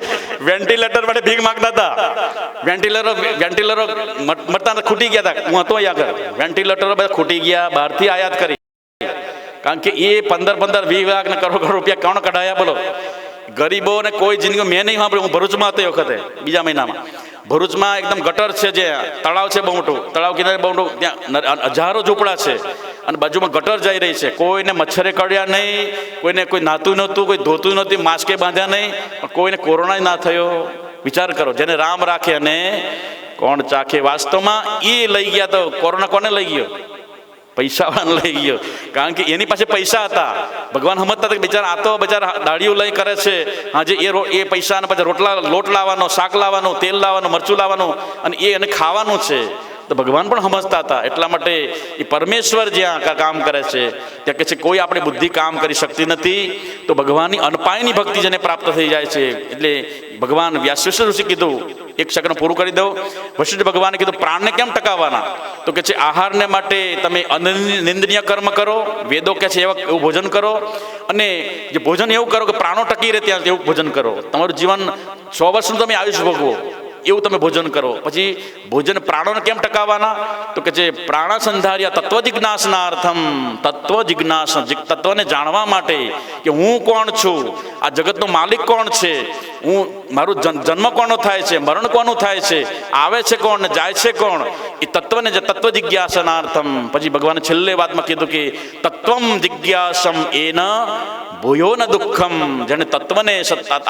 વેન્ટિલેટર માટે ભીખ માંગતા હતા. વેન્ટિલેટરો મળતા ખૂટી ગયા હતા. હું હતો અહીંયા આગળ, વેન્ટિલેટરો બધા ખૂટી ગયા, બહારથી આયાત કરી. કારણ કે એ 15-20 લાખ ને કરોડ રૂપિયા કોણ કઢાયા બોલો? ગરીબોને કોઈ જિંદગી મેં નહીં સાંભળ્યું. હું ભરૂચમાં હતો એ વખતે, બીજા મહિનામાં. ભરૂચમાં એકદમ ગટર છે, જે તળાવ છે બહુ મોટું, તળાવ કિનારે બહુ મોટું, ત્યાં હજારો ઝૂંપડા છે અને બાજુમાં ગટર જઈ રહી છે. કોઈને મચ્છરે કરડ્યા નહીં, કોઈને કોઈ નાતું નહોતું, કોઈ ધોતું નહોતું, માસ્કે બાંધ્યા નહીં, પણ કોઈને કોરોના ના થયો. વિચાર કરો, જેને રામ રાખે અને કોણ ચાખે. વાસ્તવમાં એ લઈ ગયા તો કોરોના કોને લઈ ગયો? પૈસાવાળાને લઈ ગયો. કારણ કે એની પાસે પૈસા હતા. ભગવાન સમજતા હતા કે બિચારા આ તો બિચારા દાડીઓ લઈ કરે છે, હાજે એ પૈસાને પછી લોટ લાવવાનો, શાક લાવવાનું, તેલ લાવવાનું, મરચું લાવવાનું, અને એને ખાવાનું છે. તો ભગવાન પણ સમજતા હતા. એટલા માટે એ પરમેશ્વર જ્યાં કામ કરે છે ત્યાં કે છે કોઈ આપણી બુદ્ધિ કામ કરી શકતી નથી. તો ભગવાનની અનપાયની ભક્તિ જેને પ્રાપ્ત થઈ જાય છે. એટલે ભગવાન વ્યાસેશ્વર ઋષિ કીધું, એક સેકન્ડ પૂરું કરી દઉં. વશિષ્ઠ ભગવાને કીધું પ્રાણને કેમ ટકાવવાના? તો કે છે આહારને માટે તમે અનિંદનીય કર્મ કરો, વેદો કે છે એવું ભોજન કરો, અને જે ભોજન એવું કરો કે પ્રાણો ટકી રહે ત્યાં એવું ભોજન કરો. તમારું જીવન 100 વર્ષનું તમે આયુષ્ય ભોગવો એવું તમે ભોજન કરો. પછી ભોજન પ્રાણોને કેમ ટકાવવાના? તો કે જે પ્રાણ સંધાર્યા તત્વ જિજ્ઞાસનાર્થમ, તત્વને જાણવા માટે કે હું કોણ છું, આ જગતનો માલિક કોણ છે, મારું જન્મ કોનો થાય છે, મરણ કોનું થાય છે, આવે છે કોણ ને જાય છે કોણ, એ તત્વને તત્વ જિજ્ઞાસનાર્થમ. પછી ભગવાને છેલ્લે વાતમાં કીધું કે તત્વમ જિજ્ઞાસમ એન ભૂયો ન દુઃખમ. જેને તત્વને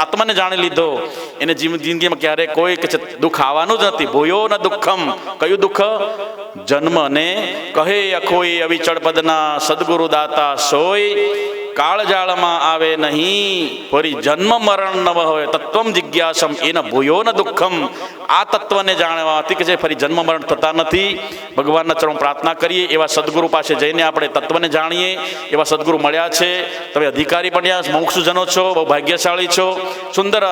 આત્માને જાણી લીધો એને જિંદગીમાં ક્યારેય કોઈ દુઃખ આવવાનું જ નથી. ભૂયો ન દુઃખમ. કયું દુઃખ? જન્મ ને કહે અખોઈ અવિચળ પદના સદગુરુ દાતા સોય, કાળજાળમાં આવે નહીં ફરી જન્મ મરણ નવ હોય. તત્વમ જિજ્ઞાસમ એના ભૂયો ન દુઃખમ. આ તત્વને જાણવાથી કે છે ફરી જન્મ મરણ થતા નથી. ભગવાનના ચરણ પ્રાર્થના કરીએ એવા સદગુરુ પાસે જઈને આપણે તત્વને જાણીએ. એવા સદગુરુ મળ્યા છે. તમે અધિકારી બન્યા, મોક્ષજનો છો, બહુ ભાગ્યશાળી છો. સુંદર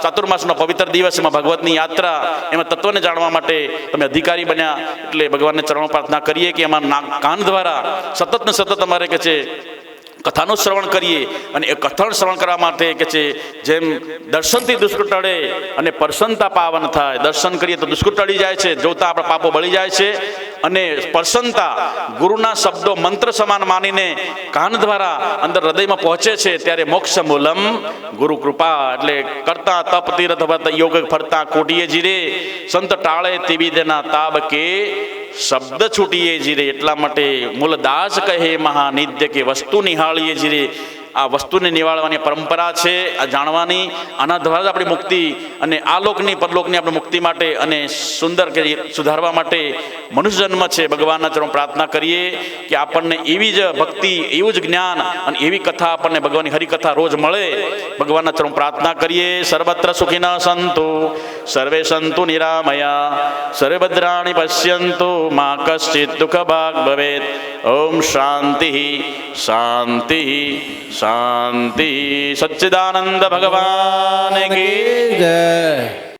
ચાતુર્માસનો પવિત્ર દિવસમાં ભગવતની યાત્રા, એમાં તત્વને જાણવા માટે તમે અધિકારી બન્યા. એટલે ભગવાનને ચરણ પ્રાર્થના કરીએ કે એમાં કાન દ્વારા સતત ને સતત અમારે કે છે કથાનું શ્રવણ કરીએ. અને એ કથાનું શ્રવણ કરવા માટે કે છે જેમ દર્શનથી દુષ્કૃત ટળે અને પ્રસન્નતા પાવન થાય. દર્શન કરીએ તો દુષ્કૃત ટળી જાય છે, જોતા આપણા પાપો બળી જાય છે. અને પ્રસન્નતા ગુરુના શબ્દો મંત્ર સમાન માનીને કાન દ્વારા અંદર હૃદયમાં પહોંચે છે ત્યારે મોક્ષ મૂલમ ગુરુ કૃપા. એટલે કરતા તપ તીર્થ યોગ ફરતા કોટીએ જીરે, સંત ટાળે તેવી દેના તાબ કે શબ્દ છૂટીએ જીરે. એટલા માટે મૂલદાસ કહે મહાનિત્ય કે વસ્તુ નિહાળીએ જીરે. આ વસ્તુને નિવાળવાની પરંપરા છે, આ જાણવાની. આના દ્વારા જ આપણી મુક્તિ અને આ લોકની પરલોકની આપણી મુક્તિ માટે અને સુંદર કે સુધારવા માટે મનુષ્ય જન્મ છે. ભગવાનના ચરણ પ્રાર્થના કરીએ કે આપણને એવી જ ભક્તિ, એવું જ જ્ઞાન અને એવી કથા આપણને ભગવાનની હરિકથા રોજ મળે. ભગવાનના ચરણ પ્રાર્થના કરીએ. સર્વત્ર સુખિનઃ સંતુ સર્વે સંતુ નિરામયા, સર્વે ભદ્રાણિ પશ્યન્તુ મા કશ્ચિત દુઃખ ભાગ ભવેત. ઓમ શાંતિ શાંતિ શાંતિ. સચ્ચિદાનંદ ભગવાન કી જય.